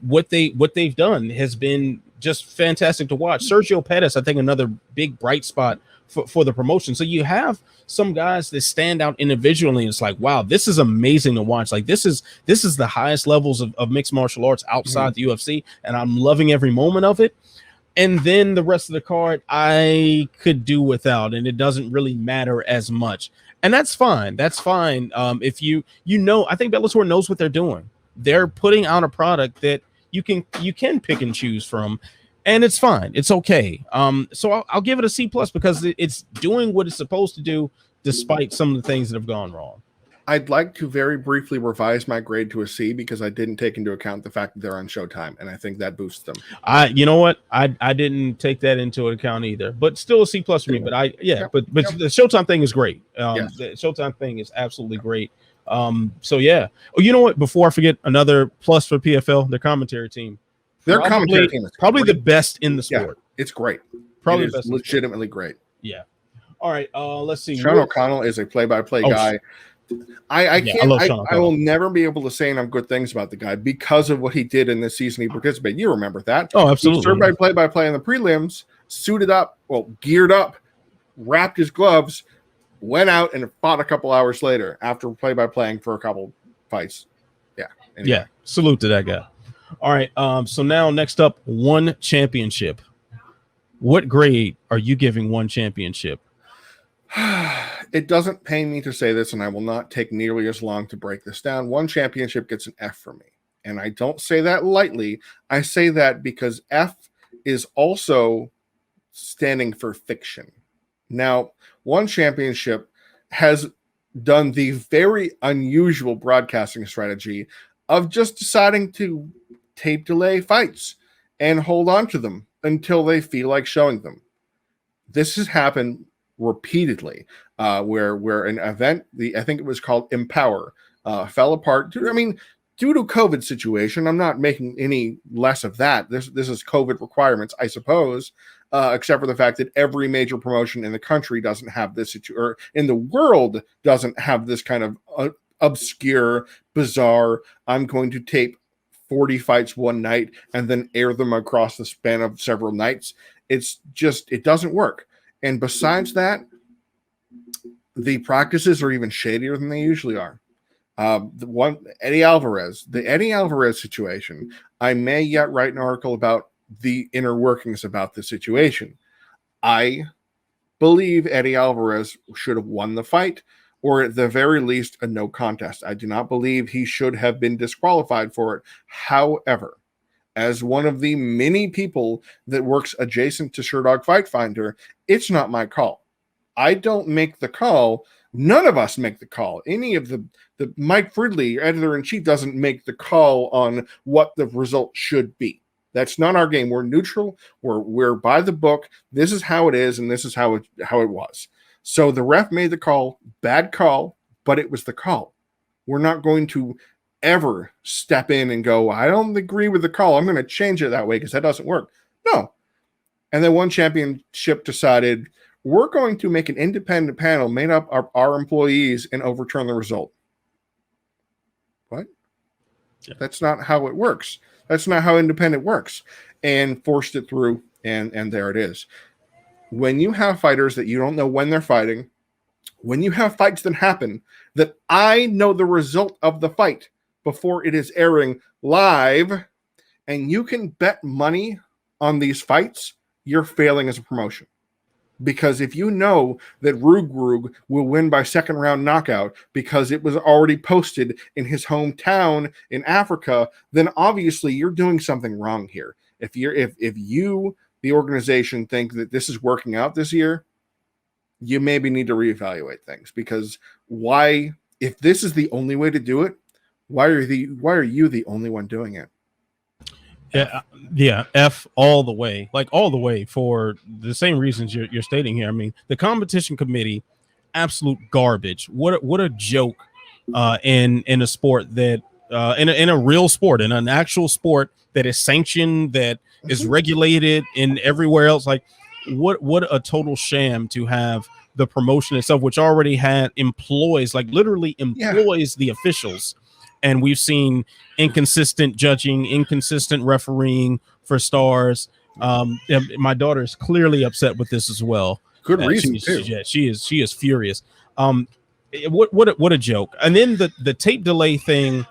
What they've done has been just fantastic to watch. Sergio Pettis, I think, another big bright spot for the promotion. So you have some guys that stand out individually, and it's like, wow, this is amazing to watch. Like, this is the highest levels of mixed martial arts outside the UFC, and I'm loving every moment of it. And then the rest of the card I could do without, and it doesn't really matter as much. And that's fine. That's fine. If I think Bellator knows what they're doing. They're putting out a product that you can pick and choose from, and it's fine. It's okay. So I'll give it a C+ because it's doing what it's supposed to do, despite some of the things that have gone wrong. I'd like to very briefly revise my grade to a C because I didn't take into account the fact that they're on Showtime, and I think that boosts them. You know what? I didn't take that into account either, but still a C+ for me. But the Showtime thing is great. Yes. The Showtime thing is absolutely great. So yeah. Oh, you know what? Before I forget, another plus for PFL, their commentary team. Their commentary team is probably the best in the sport. Yeah, it's great. Probably it the best. Legitimately great. Yeah. All right. Let's see. Sean O'Connell is a play-by-play guy. I will never be able to say enough good things about the guy because of what he did in this season he participated. You remember that? Oh, absolutely. He served by play-by-play in the prelims, suited up, geared up, wrapped his gloves, went out and fought a couple hours later after play-by-playing for a couple fights. Yeah. Anyway. Yeah. Salute to that guy. All right. So now next up, one championship. What grade are you giving one championship? It doesn't pain me to say this, and I will not take nearly as long to break this down. One championship gets an F for me. And I don't say that lightly. I say that because F is also standing for fiction. Now, one championship has done the very unusual broadcasting strategy of just deciding to tape delay fights and hold on to them until they feel like showing them. This has happened repeatedly, where an event, I think it was called Empower, fell apart. Due to COVID situation. I'm not making any less of that. This is COVID requirements, I suppose, except for the fact that every major promotion in the country doesn't have this or in the world doesn't have this kind of obscure, bizarre, I'm going to tape 40 fights one night and then air them across the span of several nights. It doesn't work. And besides that, the practices are even shadier than they usually are. The Eddie Alvarez situation, I may yet write an article about the inner workings about the situation. I believe Eddie Alvarez should have won the fight, or at the very least, a no contest. I do not believe he should have been disqualified for it. However, as one of the many people that works adjacent to Sherdog Fight Finder, it's not my call. I don't make the call. None of us make the call. Any of the Mike Fridley, editor-in-chief, doesn't make the call on what the result should be. That's not our game. We're neutral. We're by the book. This is how it is, and this is how it was. So the ref made the call. Bad call, but it was the call. We're not going to ever step in and go, I don't agree with the call. I'm going to change it that way because that doesn't work. No. And then one championship decided, we're going to make an independent panel made up of our employees and overturn the result. What? Yeah. That's not how it works. That's not how independent works. And forced it through, and there it is. When you have fighters that you don't know when they're fighting, when you have fights that happen that I know the result of the fight before it is airing live, and you can bet money on these fights, you're failing as a promotion. Because if you know that Rug will win by second round knockout because it was already posted in his hometown in Africa, then obviously you're doing something wrong here. If you, the organization, think that this is working out this year, you maybe need to reevaluate things. Because why, if this is the only way to do it, why are you the only one doing it? Yeah, F all the way, like all the way, for the same reasons you're stating here. I mean, the competition committee, absolute garbage. What a joke in a sport that in a real sport, in an actual sport that is sanctioned, that is regulated in everywhere else. Like what a total sham to have the promotion itself, which already had employs, like literally employs the officials. And we've seen inconsistent judging, inconsistent refereeing for stars. My daughter is clearly upset with this as well. Good reason too. Yeah, she is furious. What a joke. And then the tape delay thing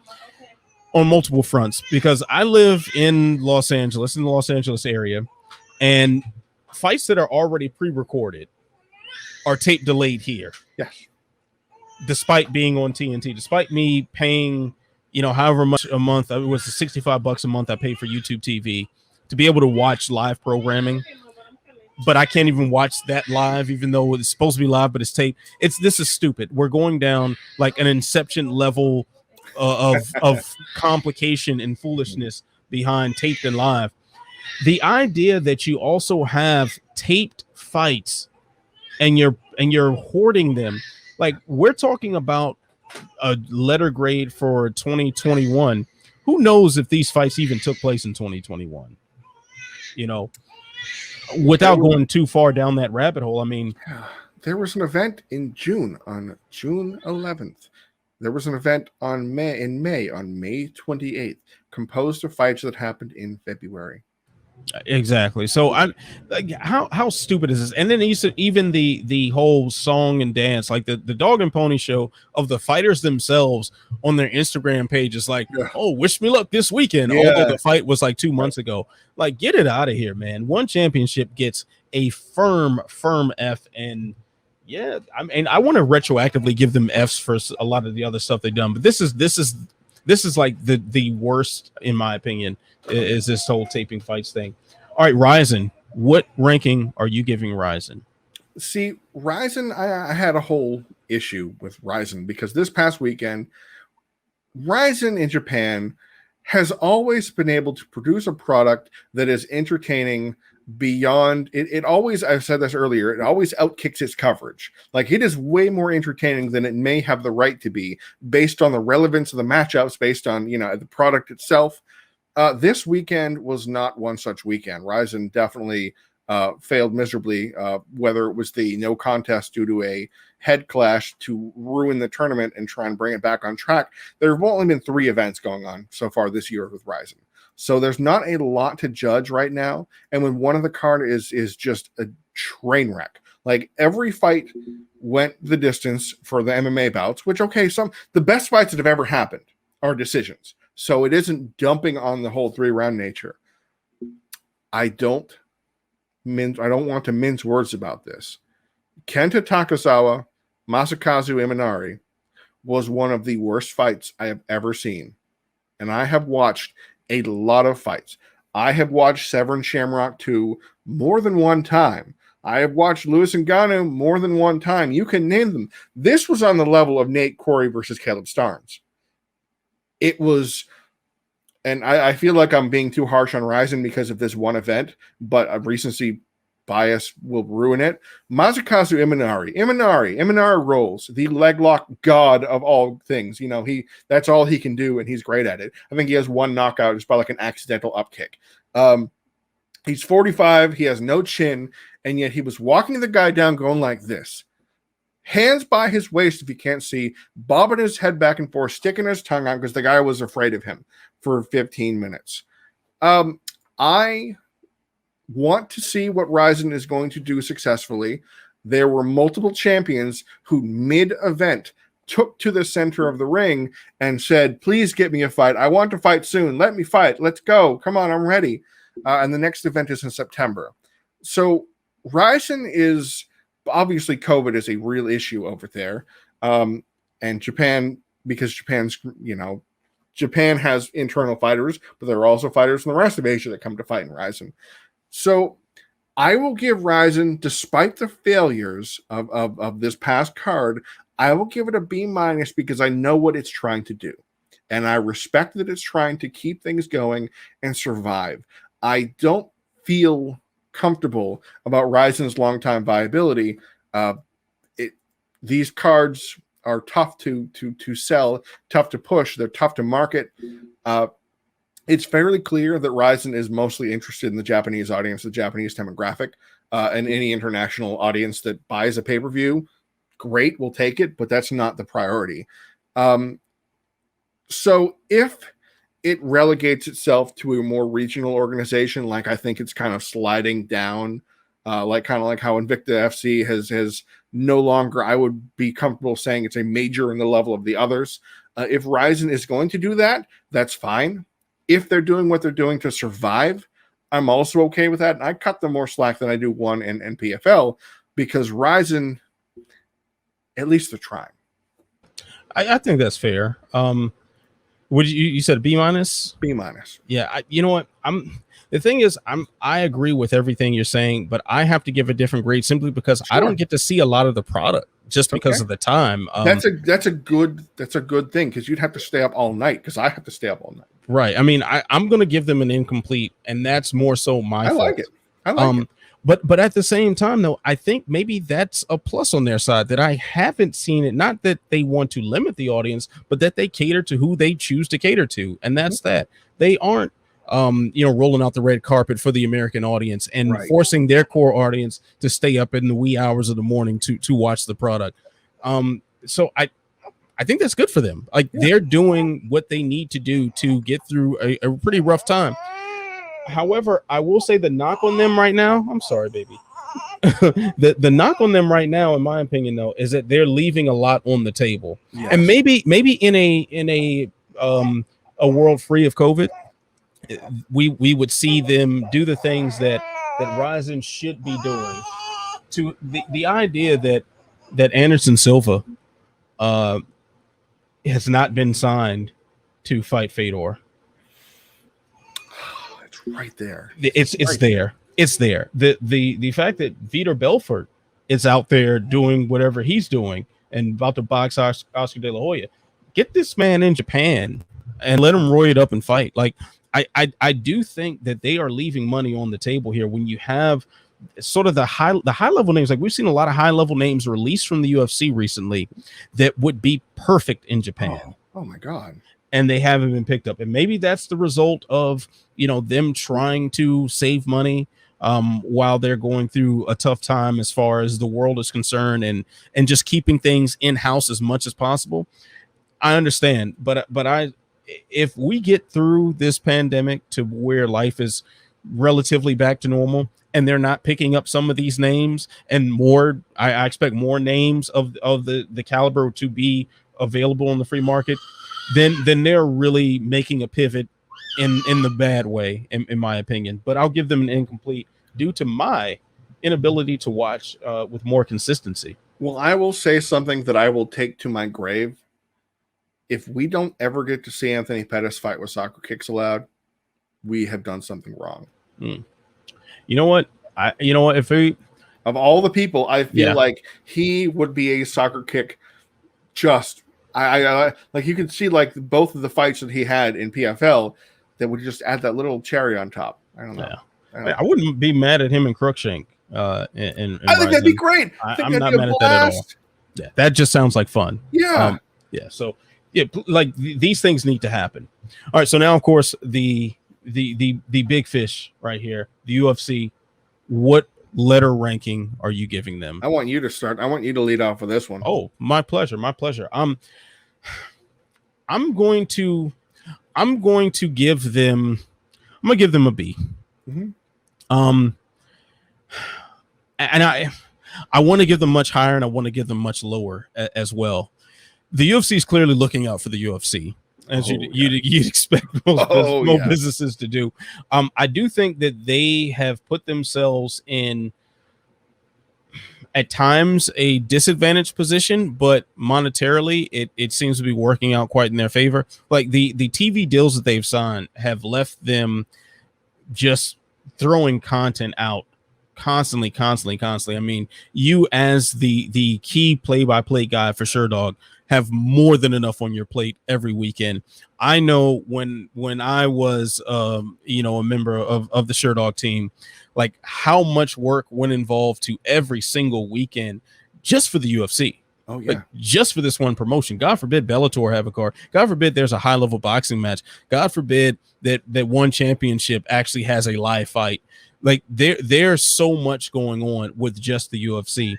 on multiple fronts, because I live in Los Angeles, in the Los Angeles area, and fights that are already pre-recorded are tape delayed here. Yes. Despite being on TNT, despite me paying, however much a month, it was $65 a month I paid for YouTube TV to be able to watch live programming. But I can't even watch that live, even though it's supposed to be live, but it's tape. This is stupid. We're going down like an Inception level of complication and foolishness behind taped and live. The idea that you also have taped fights and you're hoarding them, like we're talking about a letter grade for 2021. Who knows if these fights even took place in 2021? Without going too far down that rabbit hole. I mean, there was an event in June, on June 11th. There was an event on May 28th, composed of fights that happened in February. Exactly. So I'm like, how stupid is this? And then even the whole song and dance, like the dog and pony show of the fighters themselves on their Instagram page is like, oh, wish me luck this weekend. Although the fight was like 2 months ago. Like, get it out of here, man. One championship gets a firm F. And yeah, I mean, I want to retroactively give them Fs for a lot of the other stuff they've done, but this is like the worst, in my opinion, is this whole taping fights thing. All right, Rizin, what ranking are you giving Rizin? See, Rizin, I had a whole issue with Rizin because this past weekend, Rizin in Japan has always been able to produce a product that is entertaining beyond it. Always, I've said this earlier, it always outkicks its coverage. Like, it is way more entertaining than it may have the right to be based on the relevance of the matchups, based on the product itself. This weekend was not one such weekend. Rizin definitely failed miserably, whether it was the no contest due to a head clash to ruin the tournament and try and bring it back on track. There have only been 3 events going on so far this year with Rizin. So there's not a lot to judge right now. And when one of the card is just a train wreck, like every fight went the distance for the MMA bouts, which, okay, the best fights that have ever happened are decisions. So it isn't dumping on the whole 3-round nature. I don't want to mince words about this. Kenta Takasawa, Masakazu Imanari was one of the worst fights I have ever seen. And I have watched a lot of fights. I have watched Severn Shamrock 2 more than one time. I have watched Lewis and Gane more than one time. You can name them. This was on the level of Nate Quarry versus Caleb Starnes. It was, and I feel like I'm being too harsh on Rizin because of this one event, but a recency bias will ruin it. Masakazu Imanari rolls, the leg lock god of all things. That's all he can do, and he's great at it. I think he has one knockout just by like an accidental up kick. He's 45, he has no chin, and yet he was walking the guy down going like this. Hands by his waist, if you can't see, bobbing his head back and forth, sticking his tongue out because the guy was afraid of him for 15 minutes. I want to see what Rizin is going to do successfully. There were multiple champions who mid-event took to the center of the ring and said, please get me a fight. I want to fight soon. Let me fight. Let's go. Come on, I'm ready. And the next event is in September. So Rizin is obviously COVID is a real issue over there, and Japan, because Japan has internal fighters, but there are also fighters from the rest of Asia that come to fight in Rizin. So I will give Rizin, despite the failures of this past card, I will give it a B- because I know what it's trying to do. And I respect that it's trying to keep things going and survive. I don't feel comfortable about Rizin's long-time viability. These cards are tough to sell, tough to push, they're tough to market. It's fairly clear that Rizin is mostly interested in the Japanese audience, the Japanese demographic, and any international audience that buys a pay-per-view. Great, we'll take it, but that's not the priority. So if it relegates itself to a more regional organization, like I think it's kind of sliding down, like how Invicta FC has no longer, I would be comfortable saying it's a major in the level of the others. If Rizin is going to do that, that's fine. If they're doing what they're doing to survive, I'm also okay with that. And I cut them more slack than I do One and PFL, because Rizin, at least they're trying. I think that's fair. Would you said B-? B-. Yeah, you know what? The thing is, I agree with everything you're saying, but I have to give a different grade simply because I don't get to see a lot of the product just because of the time. That's a good thing, because you'd have to stay up all night, because I have to stay up all night. Right. I mean, I'm going to give them an incomplete, and that's more so my fault. Like it. I like it. But at the same time, though, I think maybe that's a plus on their side, that I haven't seen it. Not that they want to limit the audience, but that they cater to who they choose to cater to. And that's that. They aren't, rolling out the red carpet for the American audience and forcing their core audience to stay up in the wee hours of the morning to watch the product. So I think that's good for them. They're doing what they need to do to get through a pretty rough time. However, I will say the knock on them right now, I'm sorry, baby. the knock on them right now, in my opinion, though, is that they're leaving a lot on the table. Yes. And maybe in a world free of COVID, we would see them do the things that Rizin should be doing. To the idea that Anderson Silva has not been signed to fight Fedor. Right there. It's there. It's there. The fact that Vitor Belfort is out there doing whatever he's doing and about to box Oscar De La Hoya. Get this man in Japan and let him roid it up and fight. I do think that they are leaving money on the table here when you have sort of the high level names. Like, we've seen a lot of high level names released from the UFC recently that would be perfect in Japan. Oh my God. And they haven't been picked up. And maybe that's the result of, them trying to save money while they're going through a tough time as far as the world is concerned, and just keeping things in-house as much as possible. I understand. But if we get through this pandemic to where life is relatively back to normal, and they're not picking up some of these names and more, I expect more names of the caliber to be available on the free market, then they're really making a pivot in the bad way, in my opinion. But I'll give them an incomplete due to my inability to watch with more consistency. Well, I will say something that I will take to my grave. If we don't ever get to see Anthony Pettis fight with soccer kicks allowed, we have done something wrong. You know what? If we, of all the people, I feel like he would be a soccer kick. Just I like, you can see like both of the fights that he had in PFL that would just add that little cherry on top. I don't know. I wouldn't be mad at him in Crookshank. I think that'd be great. I'm not mad at that at all. Yeah, that just sounds like fun. Yeah. So like these things need to happen. All right. So now, of course, the big fish right here, the UFC. What letter ranking are you giving them? I want you to start. I want you to lead off with this one. Oh, my pleasure. I'm going to give them a B. Mm-hmm. And I want to give them much higher, and I want to give them much lower as well. The UFC is clearly looking out for the UFC, as you'd expect most businesses to do. I do think that they have put themselves in at times a disadvantaged position, but monetarily it seems to be working out quite in their favor. Like the TV deals that they've signed have left them just throwing content out constantly. I mean, you as the key play-by-play guy for Sure Dog have more than enough on your plate every weekend. I know when I was a member of the Sure Dog team, like how much work went involved to every single weekend just for the UFC. Oh yeah, like just for this one promotion. God forbid Bellator have a card. God forbid there's a high level boxing match. God forbid that one championship actually has a live fight. Like there's so much going on with just the UFC.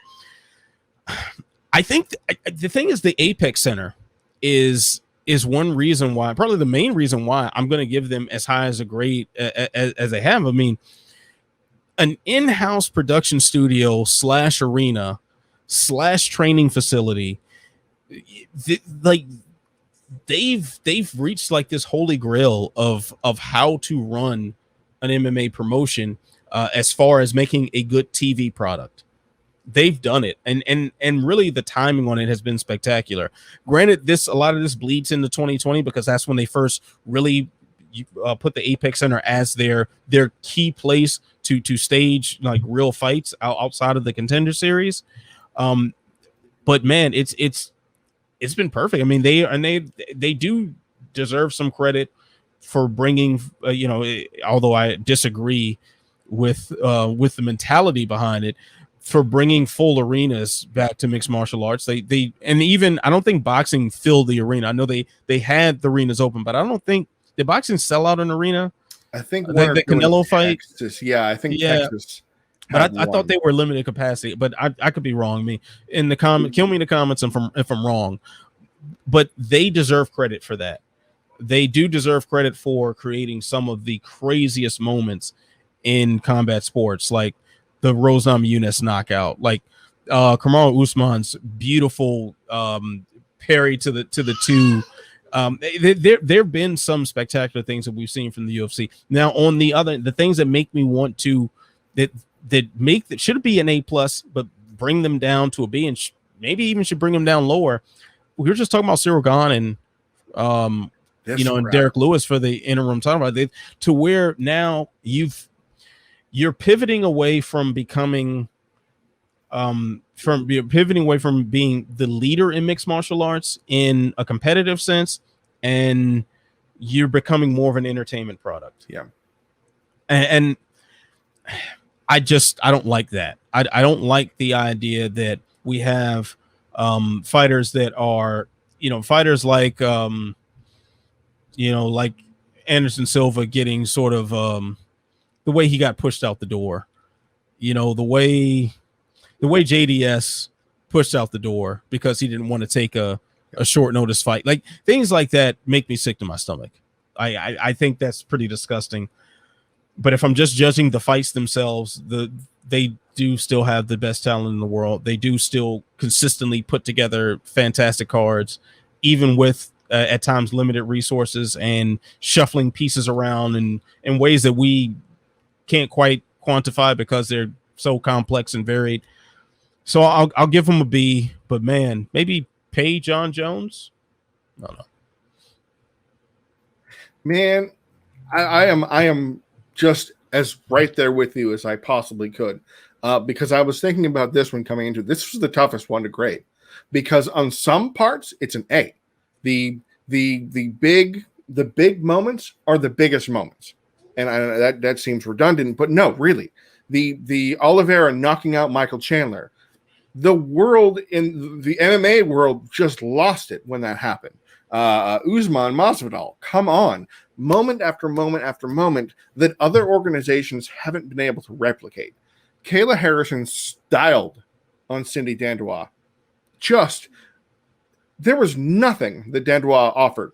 I think the thing is the Apex Center is one reason why, probably the main reason why I'm going to give them as high as a grade as they have. I mean, an in-house production studio / arena / training facility, like they've reached like this holy grail of how to run an MMA promotion as far as making a good TV product. They've done it, and really the timing on it has been spectacular. Granted, a lot of this bleeds into 2020 because that's when they first really put the Apex Center as their key place to stage like real fights outside of the Contender Series. But man, it's been perfect. I mean, they do deserve some credit for bringing although I disagree with the mentality behind it, for bringing full arenas back to mixed martial arts. They and even I don't think boxing filled the arena. I know they had the arenas open, but I don't think did boxing sell out an arena. I think the Canelo fight. Texas. Yeah, I think Texas. But I thought they were limited capacity, but I could be wrong. Me in the comment, kill me in the comments if I'm wrong. But they deserve credit for that. They do deserve credit for creating some of the craziest moments in combat sports, like the Rose Namajunas knockout, like Kamaru Usman's beautiful parry to the two. There have been some spectacular things that we've seen from the UFC. Now, on the things that make me want to that should be an A+, but bring them down to a B, and maybe even should bring them down lower. We were just talking about Ciryl Gane and and Derrick Lewis for the interim title, to where now you're pivoting away from becoming from being the leader in mixed martial arts in a competitive sense, and you're becoming more of an entertainment product. Yeah. And I don't like that. I don't like the idea that we have fighters that are, fighters like, like Anderson Silva getting sort of the way he got pushed out the door, the way JDS pushed out the door because he didn't want to take a short notice fight. Like things like that make me sick to my stomach. I think that's pretty disgusting. But if I'm just judging the fights themselves, they do still have the best talent in the world. They do still consistently put together fantastic cards, even with at times limited resources and shuffling pieces around in ways that we can't quite quantify because they're so complex and varied. So I'll give them a B, but man, maybe pay John Jones. I don't know. Man, I am just as right there with you as I possibly could, because I was thinking about this one coming into this was the toughest one to grade, because on some parts it's an A. The big moments are the biggest moments, and that seems redundant, but no, really, the Oliveira knocking out Michael Chandler, the world in the MMA world just lost it when that happened. Usman Masvidal, come on, moment after moment after moment that other organizations haven't been able to replicate. Kayla Harrison styled on Cindy Dandois. There was nothing that Dandois offered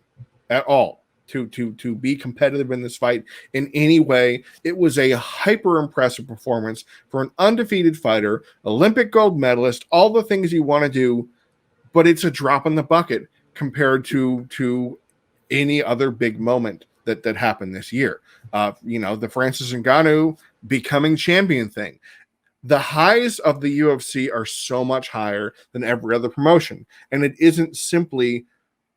at all to be competitive in this fight in any way. It was a hyper impressive performance for an undefeated fighter, Olympic gold medalist, all the things you want to do, but it's a drop in the bucket compared to any other big moment that happened this year. The Francis Ngannou becoming champion thing. The highs of the UFC are so much higher than every other promotion, and it isn't simply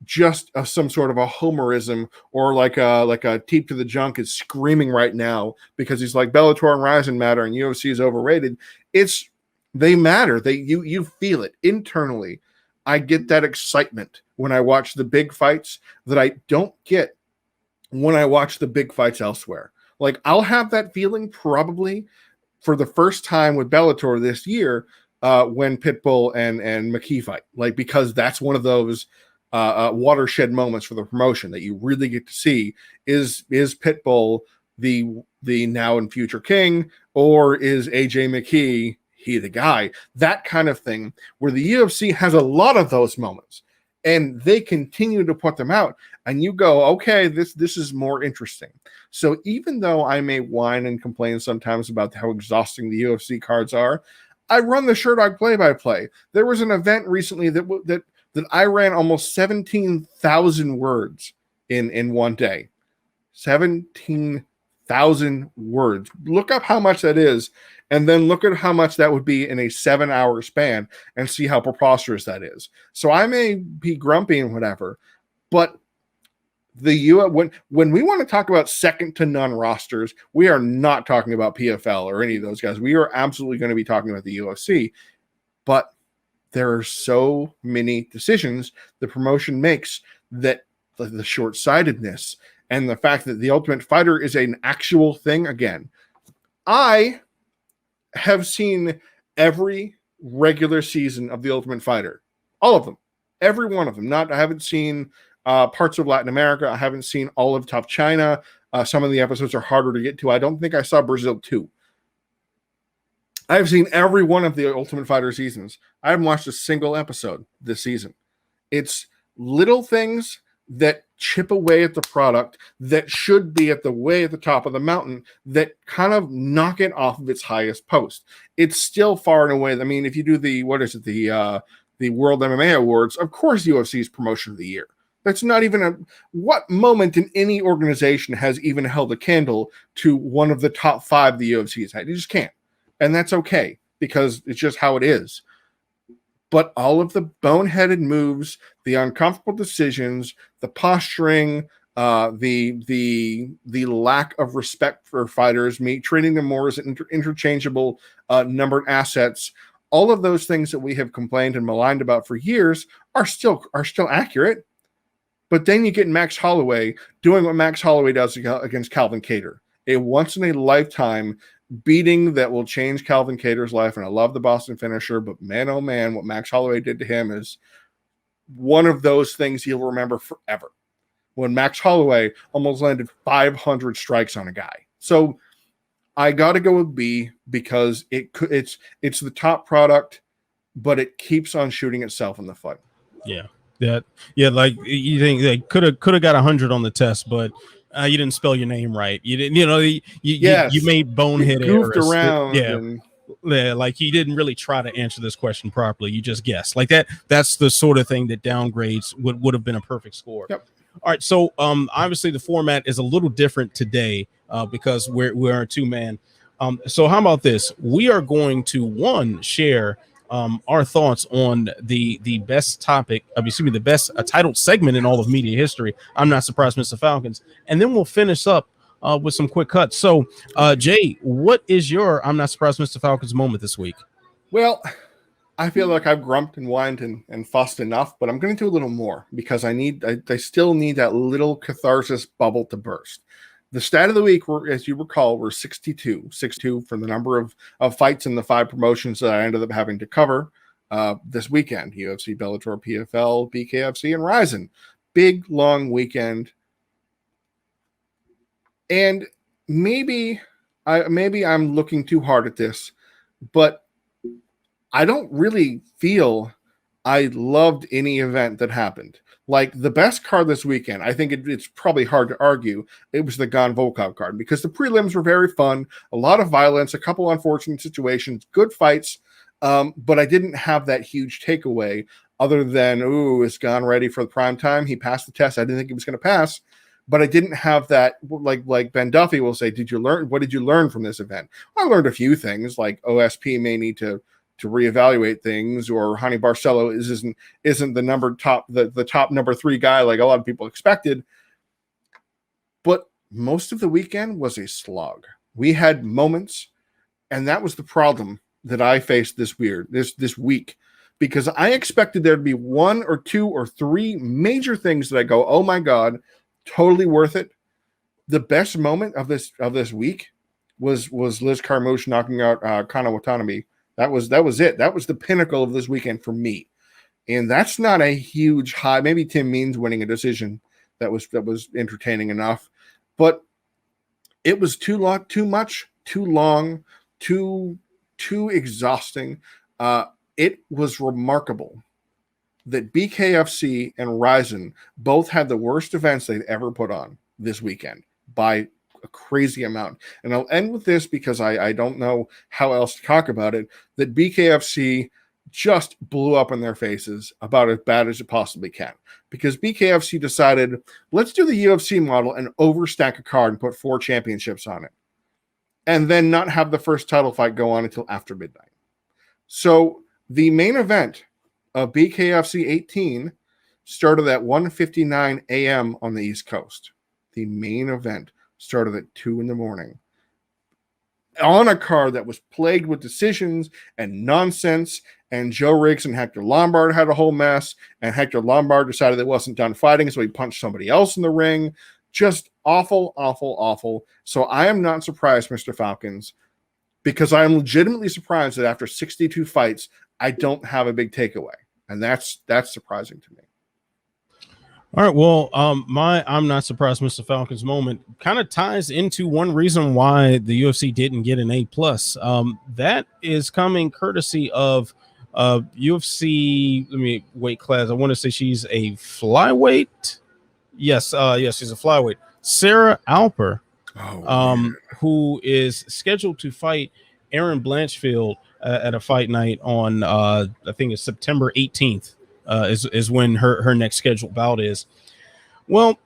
just some sort of a homerism or like a Teep to the Junk is screaming right now because he's like Bellator and Rizin matter and UFC is overrated. It's they matter. You feel it internally. I get that excitement when I watch the big fights that I don't get when I watch the big fights elsewhere. Like I'll have that feeling probably for the first time with Bellator this year when Pitbull and McKee fight, like because that's one of those watershed moments for the promotion that you really get to see is Pitbull the now and future king, or is AJ McKee he the guy? That kind of thing where the UFC has a lot of those moments and they continue to put them out and you go, okay, this is more interesting. So even though I may whine and complain sometimes about how exhausting the UFC cards are, I run the Sherdog play-by-play. There was an event recently that I ran almost 17,000 words in one day. 17,000 words. Look up how much that is, and then look at how much that would be in a 7-hour span and see how preposterous that is. So I may be grumpy and whatever, but when we want to talk about second to none rosters, we are not talking about PFL or any of those guys. We are absolutely going to be talking about the UFC, but there are so many decisions the promotion makes that the short-sightedness and the fact that the Ultimate Fighter is an actual thing again. I have seen every regular season of the Ultimate Fighter, all of them, every one of them. I haven't seen parts of Latin America. I haven't seen all of Tough China. Some of the episodes are harder to get to. I don't think I saw Brazil 2. I've seen every one of the Ultimate Fighter seasons. I haven't watched a single episode this season. It's little things that chip away at the product that should be at the top of the mountain that kind of knock it off of its highest post. It's still far and away. I mean, if you do the World MMA Awards, of course UFC's Promotion of the Year. That's not even what moment in any organization has even held a candle to one of the top 5 the UFC's had. You just can't. And that's okay because it's just how it is. But all of the boneheaded moves, the uncomfortable decisions, the posturing, the lack of respect for fighters, treating them more as interchangeable numbered assets, all of those things that we have complained and maligned about for years are still accurate. But then you get Max Holloway doing what Max Holloway does against Calvin Kattar, a once in a lifetime beating that will change Calvin Kattar's life. And I love the Boston finisher, but man, oh man, what Max Holloway did to him is one of those things he'll remember forever. When Max Holloway almost landed 500 strikes on a guy. So I got to go with B because it's the top product, but it keeps on shooting itself in the foot. Yeah. Like you think they could have got 100 on the test, but you didn't spell your name right. You didn't, you made bonehead goofed errors. Around. Like you didn't really try to answer this question properly. You just guessed. Like that's the sort of thing that downgrades would have been a perfect score. Yep. All right. So obviously the format is a little different today because we're a 2-man. So how about this? We are going to share our thoughts on the best topic, the best titled segment in all of media history. I'm not surprised, Mr. Falcons. And then we'll finish up with some quick cuts. So, Jay, what is your I'm not surprised, Mr. Falcons moment this week? Well, I feel like I've grumped and whined and fussed enough, but I'm going to do a little more because I still need that little catharsis bubble to burst. The stat of the week, as you recall, were 62 for the number of fights in the 5 promotions that I ended up having to cover this weekend: UFC, Bellator, PFL, BKFC, and Rizin. Big, long weekend. And maybe I'm looking too hard at this, but I don't really feel I loved any event that happened. Like the best card this weekend, I think it's probably hard to argue, it was the Gane Volkov card because the prelims were very fun, a lot of violence, a couple unfortunate situations, good fights, but I didn't have that huge takeaway other than, is Gane ready for the prime time? He passed the test. I didn't think he was going to pass, but I didn't have that, like Ben Duffy will say, what did you learn from this event? I learned a few things, like OSP may need to reevaluate things, or Hani Barcelo isn't the top number 3 guy like a lot of people expected. But most of the weekend was a slog. We had moments, and that was the problem that I faced this week, because I expected there to be 1 or 2 or 3 major things that I go, oh my God, totally worth it. The best moment of this week was Liz Carmouche knocking out Kana Watanabe. That was it. That was the pinnacle of this weekend for me. And that's not a huge high. Maybe Tim Means winning a decision that was entertaining enough, but it was too much, too long, too exhausting. It was remarkable that BKFC and Rizin both had the worst events they'd ever put on this weekend by a crazy amount. And I'll end with this because I don't know how else to talk about it, that BKFC just blew up in their faces about as bad as it possibly can. Because BKFC decided, let's do the UFC model and overstack a card and put 4 championships on it. And then not have the first title fight go on until after midnight. So the main event of BKFC 18 started at 1:59 a.m. on the East Coast. The main event started at 2 a.m. on a card that was plagued with decisions and nonsense, and Joe Riggs and Hector Lombard had a whole mess, and Hector Lombard decided it wasn't done fighting, so he punched somebody else in the ring. Just awful, awful, awful. So I am not surprised, Mr. Falcons, because I am legitimately surprised that after 62 fights, I don't have a big takeaway. And that's surprising to me. All right. Well, I'm not surprised, Mr. Falcons moment kind of ties into one reason why the UFC didn't get an A+. That is coming courtesy of UFC. Let me weight class. I want to say she's a flyweight. Yes, she's a flyweight. Sarah Alper, who is scheduled to fight Erin Blanchfield at a fight night on I think it's September 18th. Is when her next scheduled bout is. Well,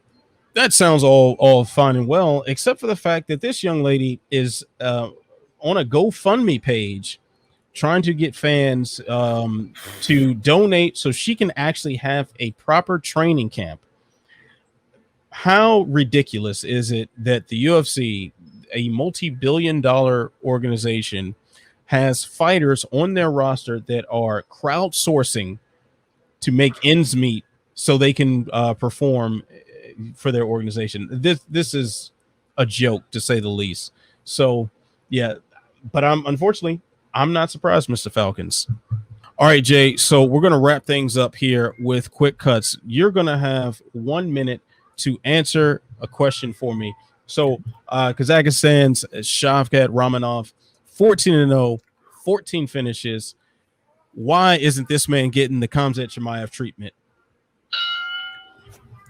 that sounds all fine and well, except for the fact that this young lady is on a GoFundMe page trying to get fans to donate so she can actually have a proper training camp. How ridiculous is it that the UFC, a multi-billion-dollar organization, has fighters on their roster that are crowdsourcing to make ends meet so they can perform for their organization? This is a joke, to say the least. So, yeah, but I'm not surprised, Mr. Falcons. All right, Jay, so we're going to wrap things up here with quick cuts. You're going to have 1 minute to answer a question for me. So, Kazakhstan's Shavkat Ramonov, 14-0, 14 finishes. Why isn't this man getting the Khamzat Chimaev treatment?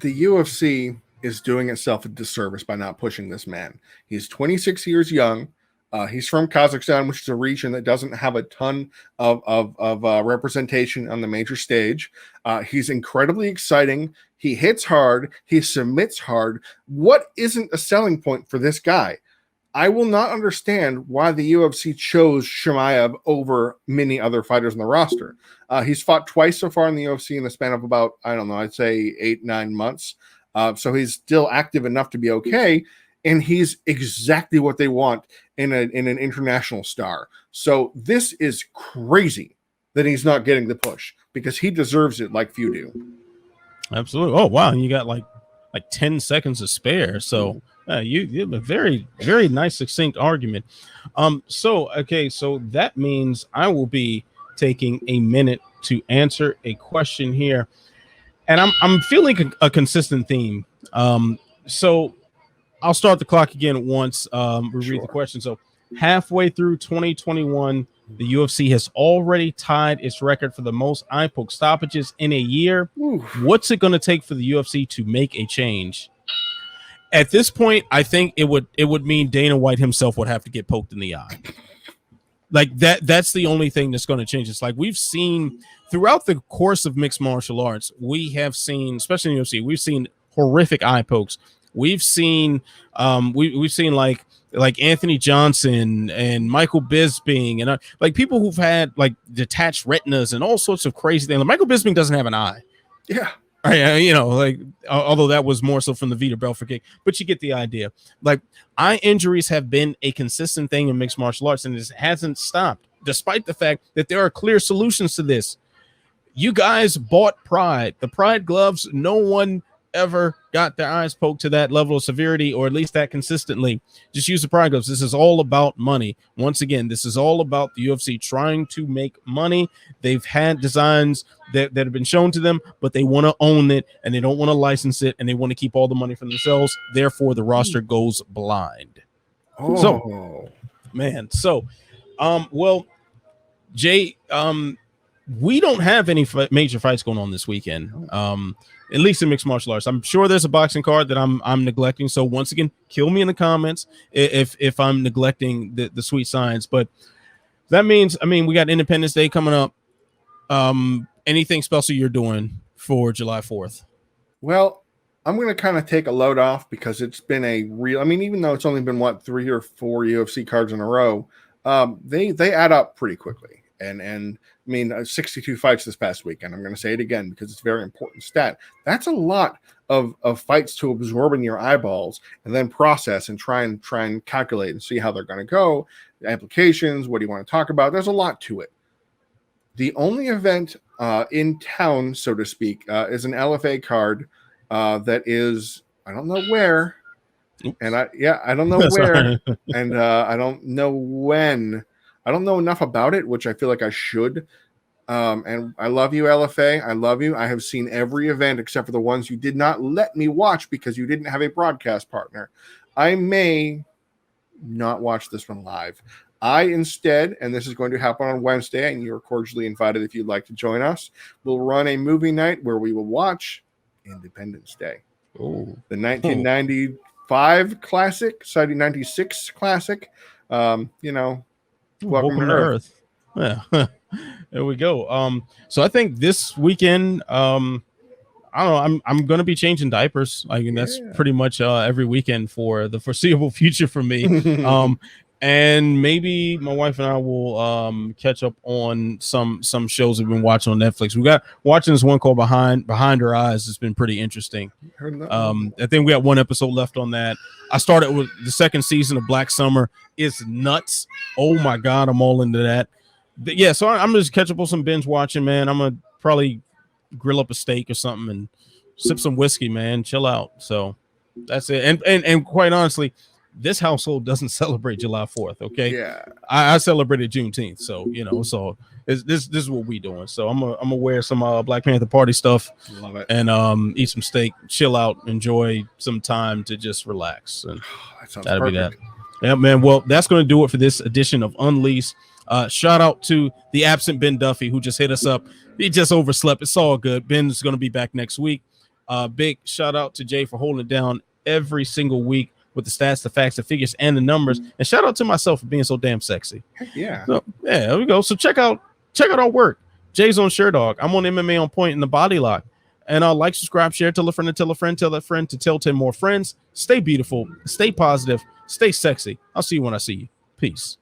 The UFC is doing itself a disservice by not pushing this man. He's 26 years young. He's from Kazakhstan, which is a region that doesn't have a ton of representation on the major stage. He's incredibly exciting. He hits hard. He submits hard. What isn't a selling point for this guy? I will not understand why the UFC chose Chimaev over many other fighters on the roster. He's fought twice so far in the UFC in the span of about, I'd say 8-9 months. So he's still active enough to be okay. And he's exactly what they want in an international star. So this is crazy that he's not getting the push, because he deserves it like few do. Absolutely. Oh, wow. And you got like 10 seconds to spare. So you have a very, very nice, succinct argument. So that means I will be taking a minute to answer a question here. And I'm feeling a consistent theme. So I'll start the clock again once we read the question. So halfway through 2021, the UFC has already tied its record for the most eye poke stoppages in a year. Ooh. What's it going to take for the UFC to make a change? At this point, I think it would mean Dana White himself would have to get poked in the eye. Like that's the only thing that's going to change. It's like we've seen throughout the course of mixed martial arts, we have seen, especially in the UFC, we've seen horrific eye pokes We've seen we've seen like Anthony Johnson and Michael Bisping and like people who've had like detached retinas and all sorts of crazy things. Like, Michael Bisping doesn't have an eye. Yeah. Right, you know, like although that was more so from the Vitor Belfort kick, but you get the idea. Like eye injuries have been a consistent thing in mixed martial arts, and it hasn't stopped, despite the fact that there are clear solutions to this. You guys bought Pride. The Pride gloves, no one ever got their eyes poked to that level of severity, or at least that consistently. Just use the Pride gloves. This is all about money. Once again, this is all about the UFC trying to make money. They've had designs that have been shown to them, but they want to own it, and they don't want to license it, and they want to keep all the money for themselves. Therefore, the roster goes blind. So, man. So, well, Jay, we don't have any major fights going on this weekend, at least in mixed martial arts. I'm sure there's a boxing card that I'm neglecting. So once again, kill me in the comments if I'm neglecting the sweet science. But that means, I mean, we got Independence Day coming up. Anything special you're doing for July 4th? Well, I'm going to kind of take a load off because it's been a real, I mean, even though it's only been 3 or 4 UFC cards in a row, they add up pretty quickly. And I mean, 62 fights this past weekend. I'm going to say it again because it's a very important stat. That's a lot of fights to absorb in your eyeballs and then process and try and calculate and see how they're going to go. The implications, what do you want to talk about? There's a lot to it. The only event in town, so to speak, is an LFA card that is, I don't know where, and I don't know where, and I don't know when. I don't know enough about it, which I feel like I should. And I love you, LFA. I love you. I have seen every event except for the ones you did not let me watch because you didn't have a broadcast partner. I may not watch this one live. I instead, and this is going to happen on Wednesday, and you're cordially invited if you'd like to join us, will run a movie night where we will watch Independence Day. Oh, the 1995 classic, 96 classic. You know, Welcome to Earth. Yeah. There we go. So I think this weekend, I don't know, I'm gonna be changing diapers. I mean, that's pretty much every weekend for the foreseeable future for me. And maybe my wife and I will catch up on some shows we've been watching on Netflix. We got watching this one called Behind Her Eyes. It's been pretty interesting. I think we got one episode left on that. I started with the second season of Black Summer. It's nuts. Oh my God, I'm all into that. But yeah, so I'm just catch up on some binge watching, man. I'm gonna probably grill up a steak or something and sip some whiskey, man. Chill out. So that's it. And quite honestly, this household doesn't celebrate July 4th. Okay. Yeah. I celebrated Juneteenth. So, you know, so this is what we doing. So I'm gonna wear some Black Panther Party stuff. Love it. And eat some steak, chill out, enjoy some time to just relax. And that sounds that'll perfect. be that. Yeah, man. Well, that's going to do it for this edition of Unleashed. Shout out to the absent Ben Duffy who just hit us up. He just overslept. It's all good. Ben's going to be back next week. Big shout out to Jay for holding it down every single week with the stats, the facts, the figures, and the numbers. And shout out to myself for being so damn sexy. Yeah. So, yeah, there we go. So check out our work. Jay's on Sherdog. I'm on MMA on Point in the Body Lock. And like, subscribe, share, tell a friend to tell a friend, tell that friend to tell 10 more friends. Stay beautiful, stay positive, stay sexy. I'll see you when I see you. Peace.